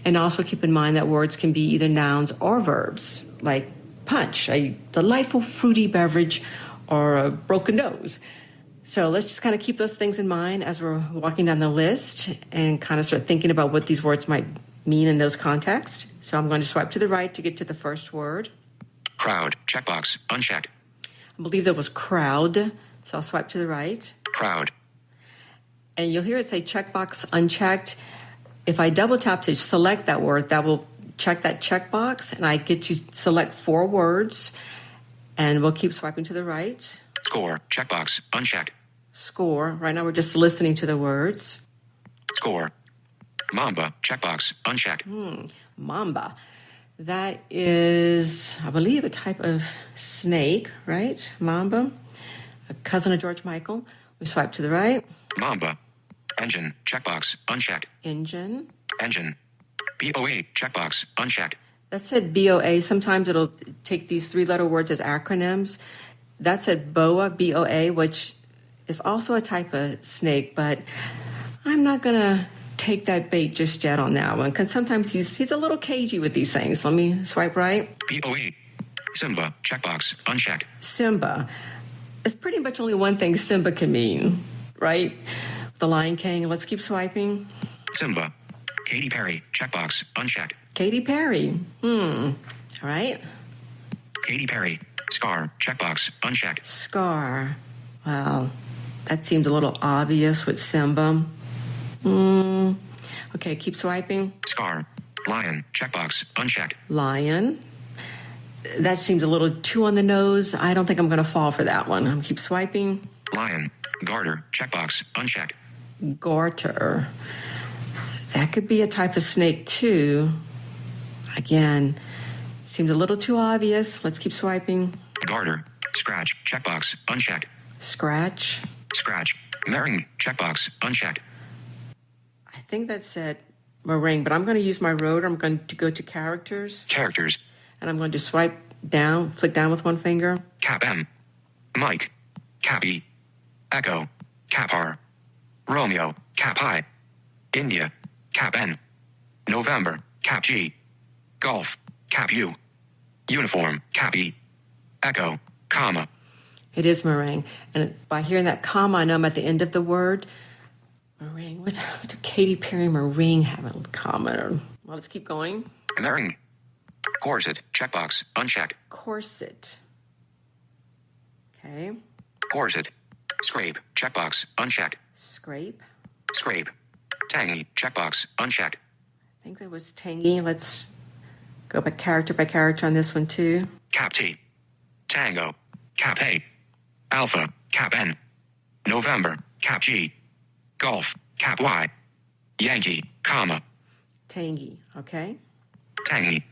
And also keep in mind that words can be either nouns or verbs, like punch, a delightful fruity beverage, or a broken nose. So let's just kind of keep those things in mind as we're walking down the list and kind of start thinking about what these words might mean in those contexts. So I'm going to swipe to the right to get to the first word.
Crowd, checkbox, unchecked.
I believe that was crowd, so I'll swipe to the right.
Crowd.
And you'll hear it say checkbox unchecked. If I double tap to select that word, that will check that checkbox, and I get to select 4 words, and we'll keep swiping to the right.
Score, checkbox, unchecked.
Score. Right now we're just listening to the words.
Score. Mamba, checkbox, unchecked.
Mamba. That is, I believe, a type of snake, right? Mamba. A cousin of George Michael. We swipe to the right.
Mamba. Engine, checkbox, unchecked.
Engine.
Engine. BOA, checkbox, unchecked.
That said BOA. Sometimes it'll take these 3-letter words as acronyms. That said BOA, B-O-A, which is also a type of snake, but I'm not going to take that bait just yet on that one, because sometimes he's a little cagey with these things. Let me swipe right.
BOA. Simba, checkbox, unchecked.
Simba. It's pretty much only one thing Simba can mean, right? The Lion King. Let's keep swiping.
Simba. Katy Perry, checkbox, unchecked.
Katy Perry. All right.
Katy Perry. Scar, checkbox, unchecked.
Scar. Well, that seems a little obvious with Simba. Okay, keep swiping.
Scar. Lion, checkbox, unchecked.
Lion. That seems a little too on the nose. I don't think I'm going to fall for that one. I'll keep swiping.
Lion. Garter, checkbox, unchecked.
Garter. That could be a type of snake too. Again, seems a little too obvious. Let's keep swiping.
Garter. Scratch, checkbox, unchecked.
Scratch.
Scratch. Meringue, checkbox, unchecked.
I think that said meringue, but I'm going to use my rotor. I'm going to go to characters.
Characters.
And I'm going to swipe down, flick down with one finger.
Cap M. Mike. Cap E. Echo. Cap R. Romeo. Cap I. India. Cap N. November. Cap G. Golf. Cap U. Uniform. Cap E. Echo. Comma.
It is meringue. And by hearing that comma, I know I'm at the end of the word. Meringue. What do Katy Perry meringue have a comma? Well, let's keep going.
Meringue. Corset. Checkbox. Unchecked.
Corset. Okay.
Corset. Scrape. Checkbox. Unchecked.
Scrape.
Scrape. Tangy. Checkbox. Unchecked.
I think that was tangy. Let's go by character on this one too.
Cap T. Tango. Cap A. Alpha. Cap N. November. Cap G. Golf. Cap Y. Yankee. Comma.
Tangy. Okay.
Tangy.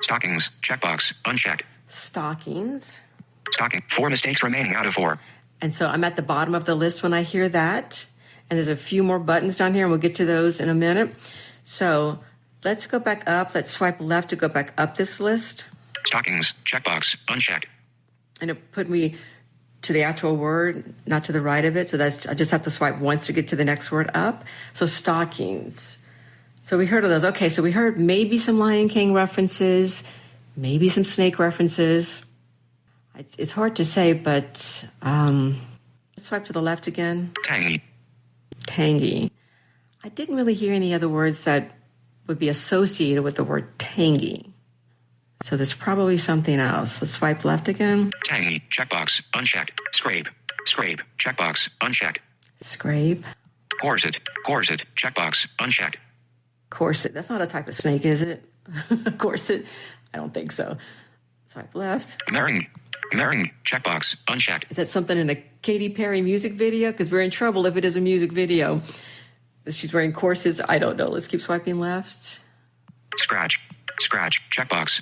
Stockings. Checkbox. Unchecked.
Stockings.
Stocking. 4 mistakes remaining out of 4.
And so I'm at the bottom of the list when I hear that. And there's a few more buttons down here, and we'll get to those in a minute. So let's go back up. Let's swipe left to go back up this list.
Stockings. Checkbox. Unchecked.
And it put me to the actual word, not to the right of it. So I just have to swipe once to get to the next word up. So stockings. So we heard of those. Okay, so we heard maybe some Lion King references, maybe some snake references. It's hard to say, but let's swipe to the left again.
Tangy.
Tangy. I didn't really hear any other words that would be associated with the word tangy. So there's probably something else. Let's swipe left again.
Tangy. Checkbox. Unchecked. Scrape. Scrape. Checkbox. Unchecked.
Scrape.
Corset. Corset. Checkbox. Unchecked.
Corset. That's not a type of snake, is it? Corset? I don't think so. Swipe left.
Meringue. Checkbox. Unchecked.
Is that something in a Katy Perry music video? Because we're in trouble if it is a music video. She's wearing corsets. I don't know. Let's keep swiping left.
Scratch. Checkbox.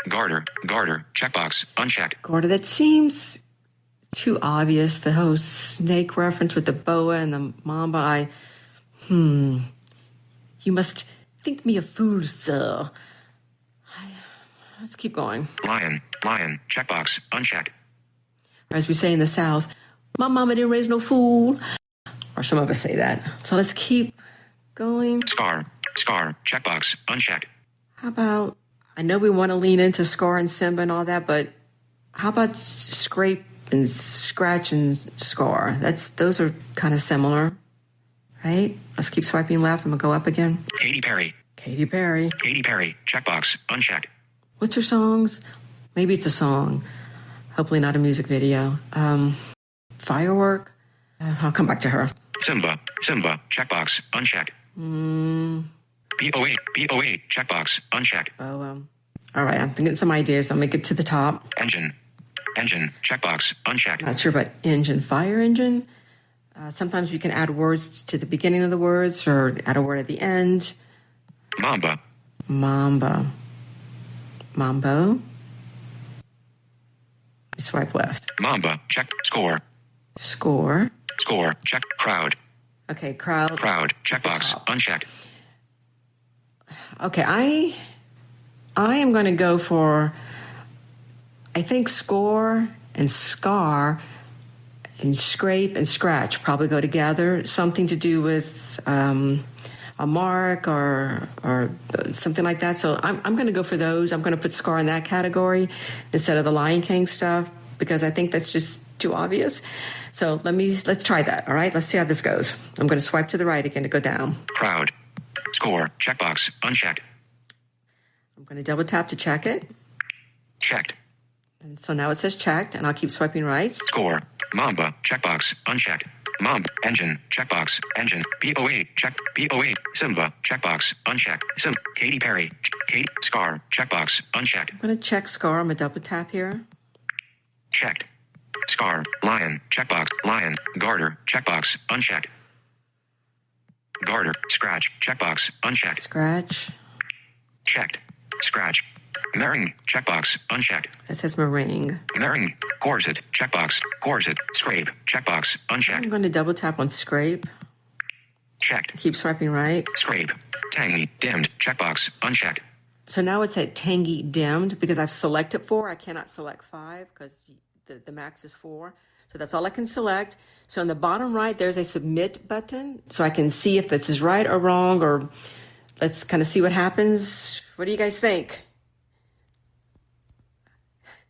Garter. Checkbox. Unchecked.
Garter. That seems too obvious. The whole snake reference with the boa and the mamba. You must think me a fool, sir. Let's keep going.
Lion. Checkbox. Unchecked.
Or as we say in the South, my mama didn't raise no fool. Or some of us say that. So let's keep going.
Scar. Checkbox. Unchecked.
How about, I know we want to lean into Scar and Simba and all that, but how about scrape and scratch and scar? Those are kind of similar, right? Let's keep swiping left. I'm going to go up again.
Katy Perry. Checkbox. Unchecked.
What's her songs? Maybe it's a song. Hopefully not a music video. Firework? I'll come back to her.
Simba. Checkbox. Unchecked. BOA. Checkbox. Unchecked.
All right, I'm getting some ideas. I'll make it to the top.
Engine. Checkbox. Unchecked.
Not sure about engine. Fire engine? Sometimes we can add words to the beginning of the words or add a word at the end.
Mambo.
Swipe left.
Mamba. Check. Score. Check. Crowd.
Okay, crowd.
Checkbox. Unchecked.
Okay, I am going to go for, I think score and scar and scrape and scratch probably go together. Something to do with a mark or something like that. So I'm going to go for those. I'm going to put scar in that category instead of the Lion King stuff because I think that's just too obvious. So let's try that. All right, let's see how this goes. I'm going to swipe to the right again to go down.
Crowd. Score. Checkbox. Unchecked.
I'm going to double tap to check it.
Checked.
And so now it says checked, and I'll keep swiping right.
Score. Mamba. Checkbox. Unchecked. Mamba. Engine. Checkbox. Engine. BOA. Check. BOA. Simba. Checkbox. Unchecked. Katy Perry. Scar. Checkbox. Unchecked.
I'm going to check scar. I'm going to double tap here.
Checked. Scar. Lion. Checkbox. Lion. Garter. Checkbox. Unchecked. Garter. Scratch. Checkbox. Unchecked.
Scratch.
Checked. Scratch. Meringue. Checkbox. Unchecked.
That says meringue.
Meringue. Corset. Checkbox. Corset. Scrape. Checkbox. Unchecked.
I'm going to double tap on scrape.
Checked.
Keep swiping right.
Scrape. Tangy. Dimmed. Checkbox. Unchecked.
So now it's at tangy dimmed because I've selected 4. I cannot select 5 because the max is 4. So that's all I can select. So in the bottom right, there's a submit button. So I can see if this is right or wrong, or let's kind of see what happens. What do you guys think?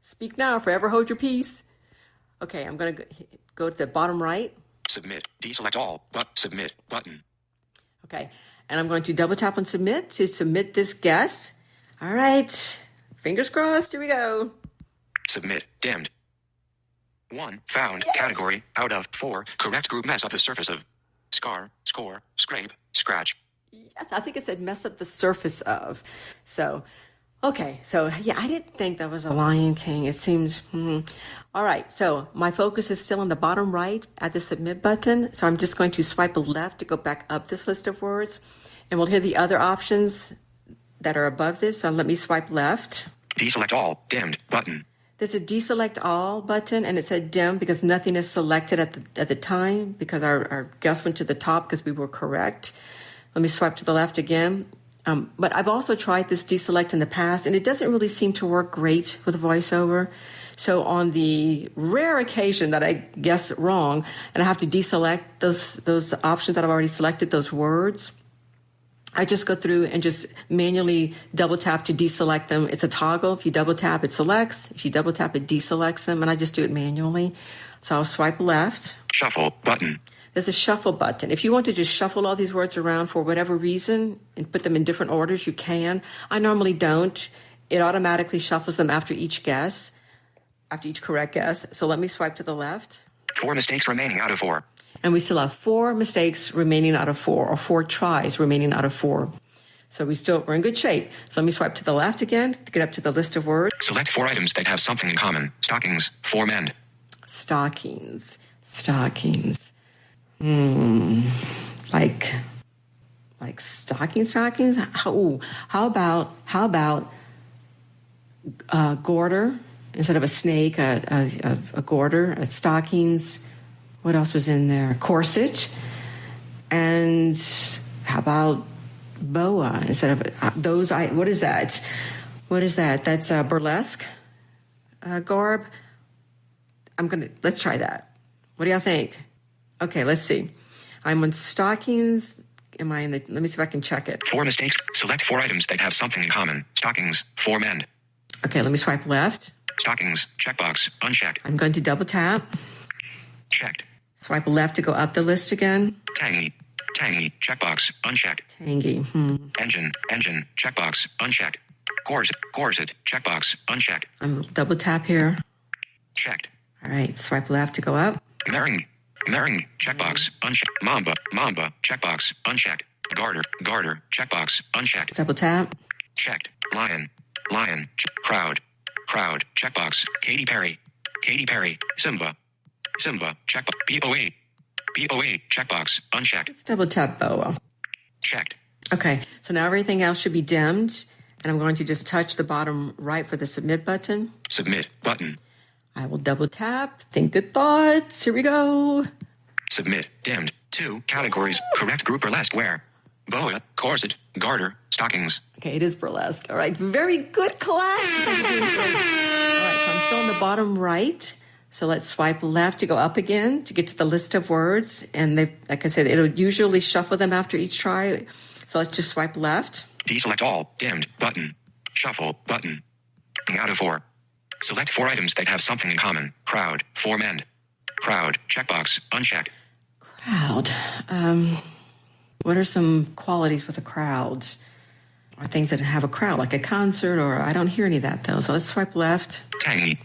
Speak now, forever hold your peace. Okay, I'm going to go to the bottom right.
Submit. Deselect all. Submit button.
Okay, and I'm going to double tap on submit to submit this guess. All right, fingers crossed. Here we go.
Submit. Dimmed. 1. Found. Yes. Category. Out of 4. Correct group. Mess up the surface of. Scar. Score. Scrape. Scratch.
Yes, I think it said mess up the surface of. So, okay. So, yeah, I didn't think that was a Lion King. It seems. All right. So, my focus is still on the bottom right at the submit button. So, I'm just going to swipe left to go back up this list of words. And we'll hear the other options that are above this. So, let me swipe left.
Deselect all. Dimmed. Button.
There's a deselect all button, and it said dim because nothing is selected at the time because our guess went to the top because we were correct. Let me swipe to the left again. But I've also tried this deselect in the past, and it doesn't really seem to work great with VoiceOver. So on the rare occasion that I guess wrong, and I have to deselect those options that I've already selected, those words, I just go through and just manually double tap to deselect them. It's a toggle. If you double tap, it selects. If you double tap, it deselects them, and I just do it manually. So I'll swipe left.
Shuffle button.
There's a shuffle button. If you want to just shuffle all these words around for whatever reason and put them in different orders, you can. I normally don't. It automatically shuffles them after each guess, after each correct guess. So let me swipe to the left.
4 mistakes remaining out of 4.
And we still have 4 mistakes remaining out of 4, or 4 tries remaining out of 4. So we're in good shape. So let me swipe to the left again to get up to the list of words.
Select 4 items that have something in common. Stockings, for men.
Stockings. Like stockings. How about Gorder instead of a snake? A Gorder. Stockings. What else was in there? Corset. And how about boa instead of those? What is that? That's burlesque garb. Let's try that. What do y'all think? Okay, let's see. I'm on stockings. Let me see if I can check it.
4 mistakes. Select 4 items that have something in common. Stockings, for men.
Okay, let me swipe left.
Stockings, checkbox, unchecked.
I'm going to double tap.
Checked.
Swipe left to go up the list again.
Tangy, checkbox, unchecked.
Tangy,
Engine, checkbox, unchecked. Corset, checkbox, unchecked.
I'm double tap here.
Checked.
All right, swipe left to go up.
Mering, checkbox, unchecked. Mamba, checkbox, unchecked. Garter, checkbox, unchecked.
Double tap.
Checked. Lion, crowd, checkbox. Katy Perry, Simba, checkbox. BOA, checkbox, unchecked.
Let's double tap boa.
Checked.
Okay, so now everything else should be dimmed, and I'm going to just touch the bottom right for the submit button.
Submit button.
I will double tap. Think good thoughts. Here we go.
Submit dimmed. 2 categories. Correct group burlesque wear. Boa, corset, garter, stockings.
Okay, it is burlesque. All right, very good class. All right, so I'm still in the bottom right. So let's swipe left to go up again to get to the list of words. And like I said, it'll usually shuffle them after each try. So let's just swipe left.
Deselect all. Dimmed. Button. Shuffle. Button. Out of 4. Select 4 items that have something in common. Crowd. For men. Crowd. Checkbox. Unchecked.
Crowd. What are some qualities with a crowd? Or things that have a crowd, like a concert, or I don't hear any of that, though. So let's swipe left.
Tangy.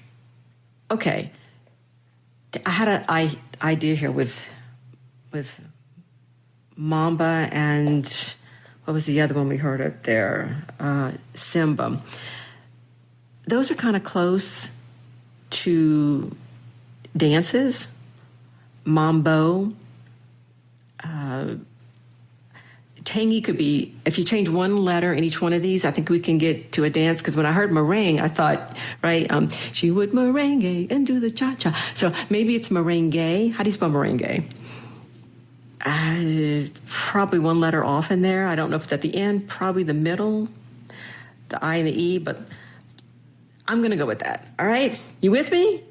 Okay. I had an idea here with Mamba and what was the other one we heard up there? Simba. Those are kind of close to dances. Mambo. Tangy could be, if you change one letter in each one of these, I think we can get to a dance. Because when I heard meringue, I thought, right, she would merengue and do the cha-cha. So maybe it's merengue. How do you spell merengue? Probably one letter off in there. I don't know if it's at the end, probably the middle, the I and the E, but I'm going to go with that. All right? You with me?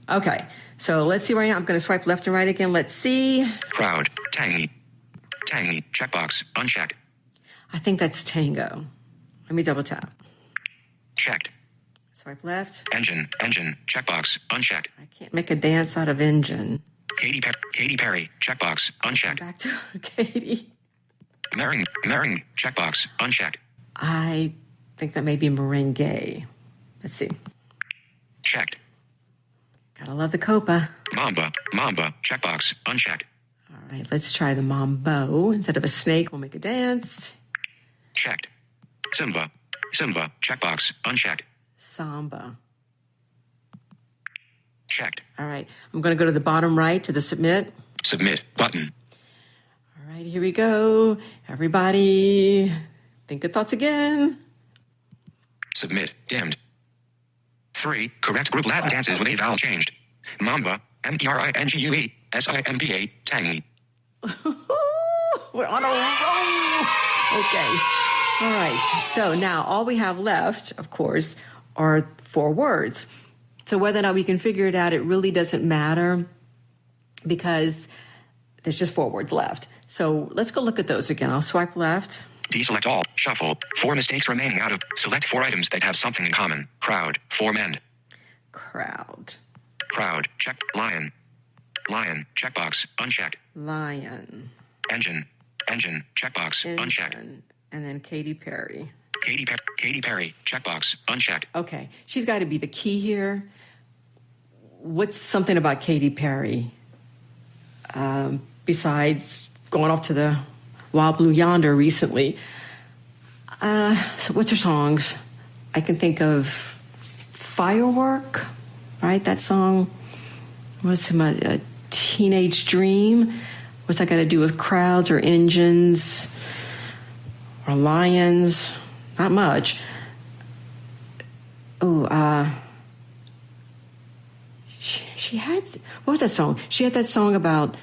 Okay. So let's see where I am. I'm going to swipe left and right again. Let's see.
Crowd. Tangy. Checkbox. Unchecked.
I think that's tango. Let me double tap.
Checked.
Swipe left.
Engine. Checkbox. Unchecked.
I can't make a dance out of engine.
Katy Perry. Checkbox. Unchecked.
Back to Katy.
Mering. Checkbox. Unchecked.
I think that may be merengue. Let's see.
Checked.
Gotta love the copa.
Mamba. Checkbox. Unchecked.
All right, let's try the mambo. Instead of a snake, we'll make a dance.
Checked. Simba. Checkbox. Unchecked.
Samba.
Checked.
All right, I'm going to go to the bottom right to the submit.
Submit button.
All right, here we go. Everybody, think good thoughts again.
Submit dimmed. 3 correct group Latin dances with a vowel changed. Mamba. MERINGUE. SIMBA. Tangy.
We're on a roll. Okay. All right. So now all we have left, of course, are 4 words. So whether or not we can figure it out, it really doesn't matter because there's just 4 words left. So let's go look at those again. I'll swipe left.
Deselect all. Shuffle. 4 mistakes remaining out of. Select 4 items that have something in common. Crowd. For men.
Crowd.
Check. Lion. Checkbox. Unchecked.
Lion.
Engine. Checkbox. Unchecked.
And then Katy Perry.
Katy Perry. Checkbox. Unchecked.
Okay. She's got to be the key here. What's something about Katy Perry? Besides going off to the Wild Blue Yonder recently, So what's her songs? I can think of Firework, right? That song. What's a Teenage Dream? What's that got to do with crowds or engines or lions? Not much. Oh, she had, what was that song? She had that song about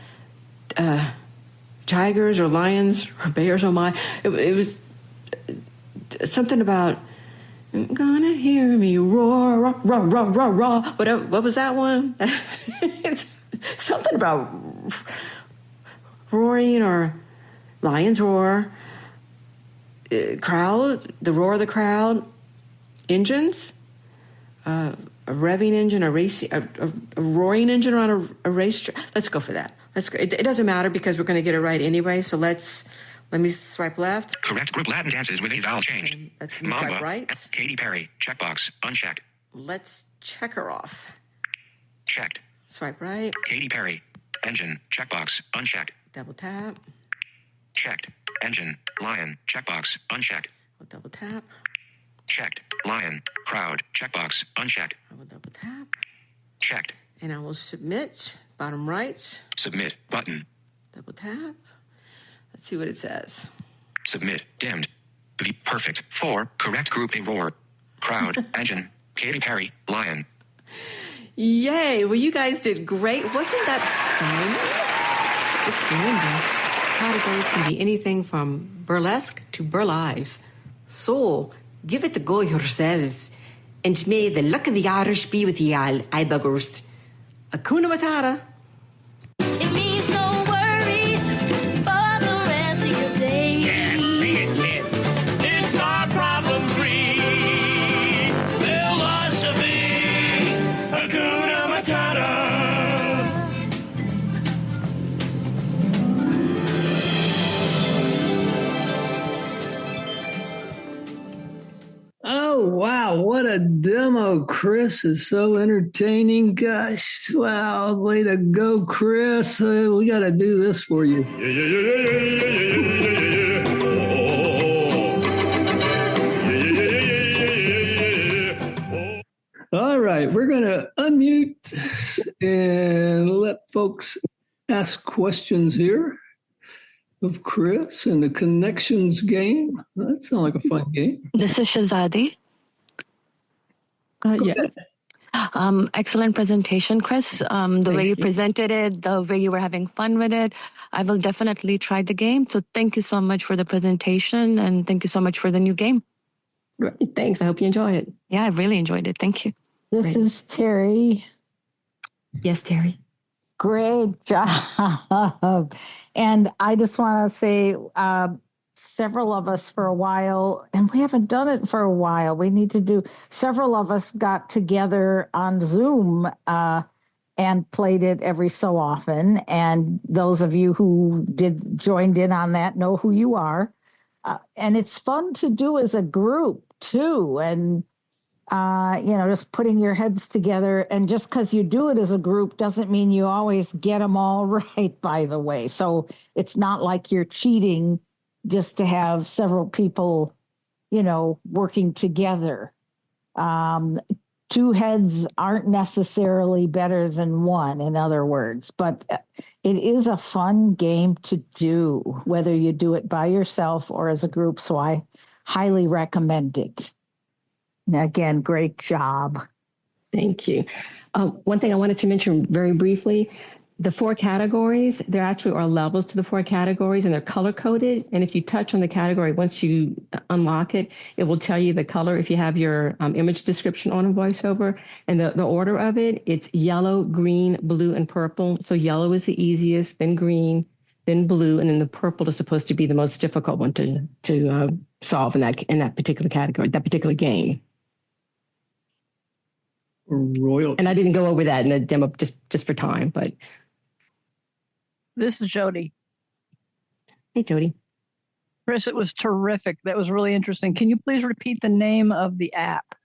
tigers or lions or bears. Oh my! It was something about gonna hear me roar, roar, roar, roar, roar, roar. What was that one? It's something about roaring or lions roar, crowd, the roar of the crowd, engines, a revving engine, a roaring engine on a racetrack. Let's go for that. It doesn't matter because we're going to get it right anyway. So let me swipe left.
Correct group Latin dances with a vowel changed.
Let's
Mamba,
swipe right.
Katy Perry, checkbox, unchecked.
Let's check her off.
Checked.
Swipe right.
Katy Perry, engine, checkbox, unchecked.
Double tap.
Checked. Engine, lion, checkbox, unchecked.
I'll double tap.
Checked. Lion, crowd, checkbox, unchecked.
I will double tap.
Checked.
And I will submit. Bottom right.
Submit button.
Double tap. Let's see what it says.
Submit dimmed. Perfect. 4. Correct group a roar. Crowd, engine, Katy Perry, lion.
Yay. Well, you guys did great. Wasn't that fun? Just remember, categories can be anything from burlesque to burlives. So, give it a go yourselves. And may the luck of the Irish be with ye all, I buggers. Hakuna Matata.
It means no worries for the rest of your days.
Yeah, sing it, kid. It's our problem-free philosophy. Hakuna Matata.
Oh, wow. What a demo. Kris is so entertaining. Gosh, wow. Way to go, Kris. We got to do this for you. All right. We're going to unmute and let folks ask questions here of Kris and the Connections game. That sounds like a fun game.
This is Shazadi.
Yeah.
Excellent presentation, Kris. The way you presented it, the way you were having fun with it. I will definitely try the game. So thank you so much for the presentation and thank you so much for the new game.
Great. Thanks. I hope you enjoy it.
Yeah, I really enjoyed it. Thank you.
This is Terry.
Yes, Terry.
Great job. And I just want to say several of us for a while, and we haven't done it for a while. We need to do, several of us got together on Zoom and played it every so often. And those of you who joined in on that know who you are. And it's fun to do as a group too. And just putting your heads together, and just because you do it as a group doesn't mean you always get them all right, by the way. So it's not like you're cheating just to have several people, working together. Two heads aren't necessarily better than one, in other words, but it is a fun game to do, whether you do it by yourself or as a group. So I highly recommend it. Again, great job.
Thank you. One thing I wanted to mention very briefly, the 4 categories, there actually are levels to the 4 categories and they're color coded. And if you touch on the category, once you unlock it, it will tell you the color. If you have your image description on a voiceover and the order of it, it's yellow, green, blue, and purple. So yellow is the easiest, then green, then blue, and then the purple is supposed to be the most difficult one to solve in that particular category, that particular game.
Royal.
And I didn't go over that in the demo just for time, but.
This is Jody.
Hey, Jody.
Kris, it was terrific. That was really interesting. Can you please repeat the name of the app?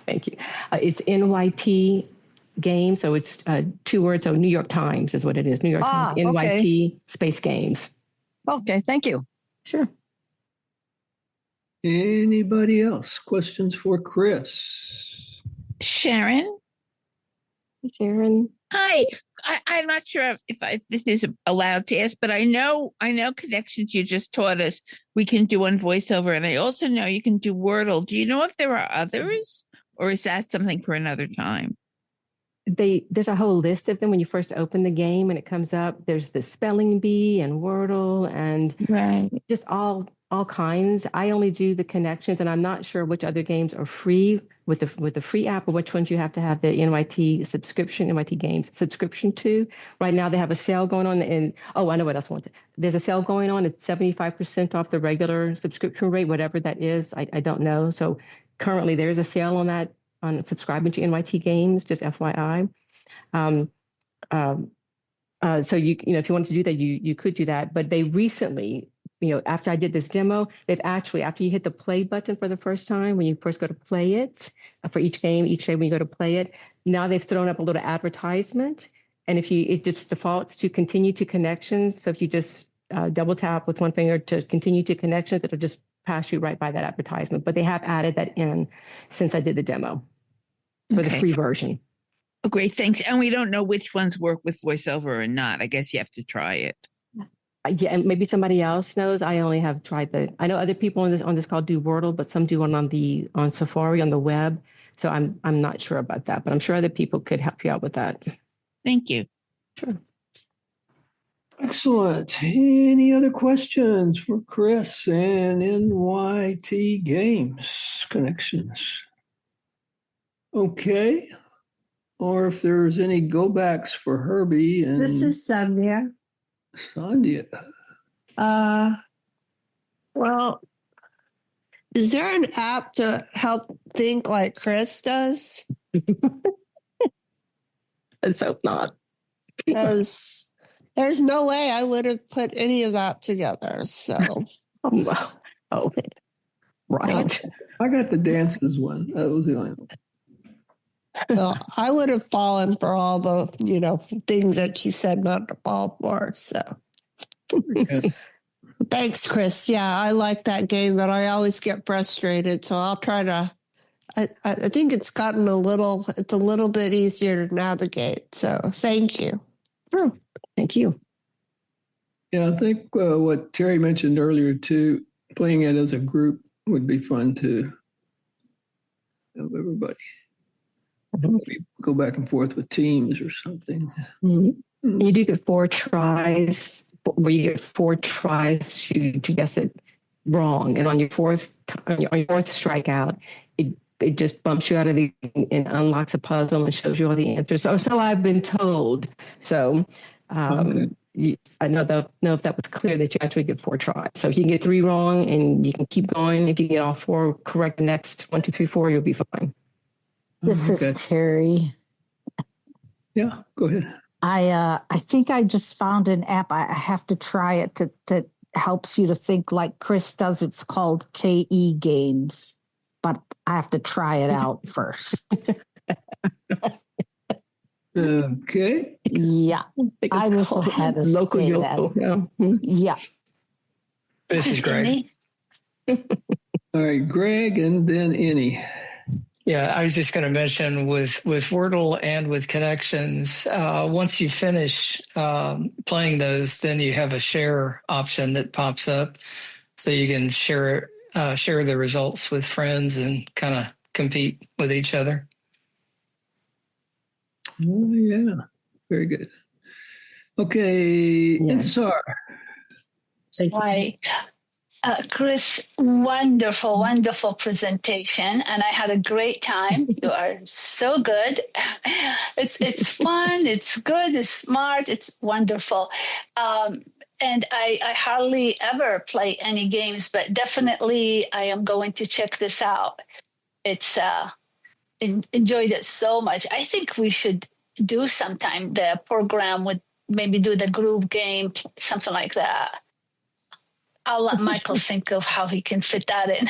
Thank you. It's NYT-Games, so it's 2 words. So New York Times is what it is. New York Times, NYT space games.
Okay, thank you.
Sure.
Anybody else? Questions for Kris?
Sharon.
Sharon.
Hi. I'm not sure if this is allowed to ask, but I know connections you just taught us we can do on VoiceOver, and I also know you can do Wordle. Do you know if there are others, or is that something for another time?
There's a whole list of them when you first open the game and it comes up. There's the spelling bee and Wordle and just all kinds. I only do the connections, and I'm not sure which other games are free with the free app or which ones you have to have the NYT-Games subscription to. Right now they have a sale going on, and I know what else I wanted. There's a sale going on. It's 75% off the regular subscription rate, whatever that is. I don't know. So currently there's a sale on that, on subscribing to NYT-Games, just FYI. So you know, if you wanted to do that, you could do that. But they recently, after I did this demo, they've actually, after you hit the play button for the first time, when you first go to play it, for each game, each day when you go to play it, now they've thrown up a little advertisement. And it just defaults to continue to connections. So if you just double tap with one finger to continue to connections, it'll just pass you right by that advertisement. But they have added that in since I did the demo for the free version.
Oh, great, thanks. And we don't know which ones work with VoiceOver or not. I guess you have to try it.
Yeah, and maybe somebody else knows. I only have tried I know other people on this call do Wordle, but some do one on Safari on the web. So I'm not sure about that, but I'm sure other people could help you out with that.
Thank you.
Sure.
Excellent. Any other questions for Kris and NYT-Games connections? Okay. Or if there's any go backs for Herbie and
This is Sandhya.
Sandhya.
Well, is there an app to help think like Kris does?
Let's hope not.
Because there's no way I would have put any of that together. So,
right.
I got the dances one. That was the only one.
Well, I would have fallen for all the, things that she said not to fall for. So, thanks, Kris. Yeah, I like that game, but I always get frustrated. So I'll try to. I think it's gotten a little bit easier to navigate. So thank you.
Oh, thank you.
Yeah, I think what Terry mentioned earlier too, playing it as a group would be fun to have everybody. Maybe go back and forth with teams or something.
Mm-hmm. You do get 4 tries, where you get 4 tries to guess it wrong, and on your fourth strikeout, it just bumps you out of and unlocks a puzzle and shows you all the answers. So I've been told. So I know if that was clear that you actually get 4 tries. So if you can get 3 wrong and you can keep going, if you get all 4 correct, the next 1, 2, 3, 4, you'll be fine.
This is Terry.
Yeah, go ahead.
I think I just found an app. I have to try it that helps you to think like Kris does. It's called KE-Games, but I have to try it out first.
Okay.
Yeah. I just had to
local
say
yokel.
that. Yeah.
This is Greg.
All right, Greg, and then Annie.
Yeah, I was just going to mention with Wordle and with connections, once you finish playing those, then you have a share option that pops up, so you can share the results with friends and kind of compete with each other.
Oh, yeah, very good. Okay, Intisar.
Hi. Kris, wonderful presentation, and I had a great time. You are so good. It's fun, it's good, it's smart, it's wonderful. And I hardly ever play any games, but definitely I am going to check this out. It's enjoyed it so much. I think we should do sometime the program with maybe do the group game, something like that. I'll let Michael think of how he can fit that in.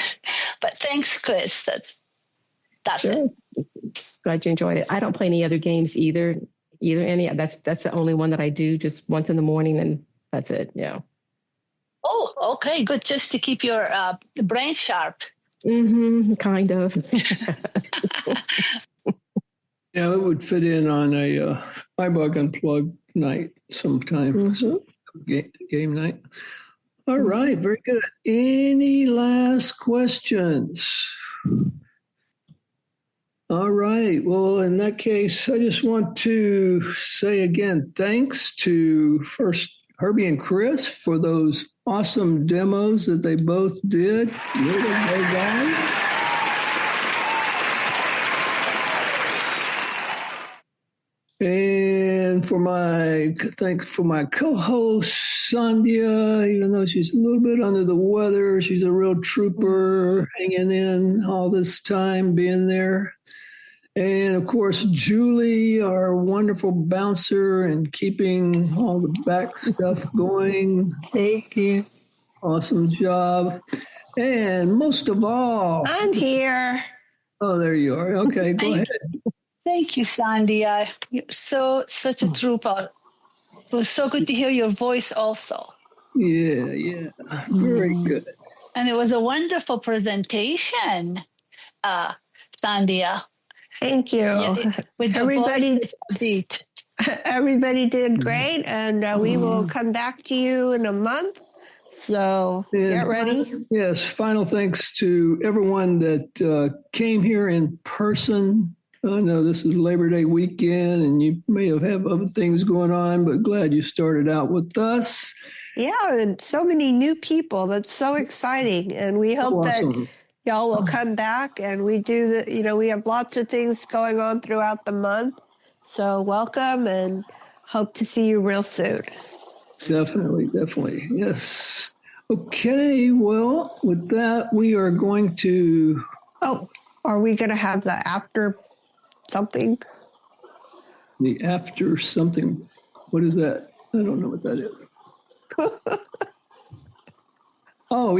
But thanks, Kris. That's
sure. It. Glad you enjoyed it. I don't play any other games either. That's the only one that I do just once in the morning, and that's it. Yeah.
Oh, okay, good. Just to keep your brain sharp.
Kind of.
Yeah, it would fit in on a iBug Unplugged night sometime. So game night. All right, very good. Any last questions? All right. Well, in that case, I just want to say again, thanks to first Herbie and Kris for those awesome demos that they both did. And thanks for my co-host, Sandhya, even though she's a little bit under the weather, she's a real trooper, hanging in all this time, being there. And of course, Julie, our wonderful bouncer and keeping all the back stuff going.
Thank you.
Awesome job. And most of all,
I'm here.
Oh, there you are. Okay, go ahead.
Thank you, Sandhya. You're such a trooper. It was so good to hear your voice also.
Yeah. Very good.
And it was a wonderful presentation, Sandhya.
Thank you.
Yeah, with
Everybody
beat.
Everybody did great, and we will come back to you in a month. So get ready.
Yes, final thanks to everyone that came here in person. I know this is Labor Day weekend, and you may have had other things going on, but glad you started out with us.
Yeah, and so many new people. That's so exciting, and we hope that y'all will come back. And we do we have lots of things going on throughout the month. So welcome, and hope to see you real soon.
Definitely. Yes. Okay, well, with that, we are going to...
Oh, are we going to have the after something?
The after something. What is that? I don't know what that is. Oh,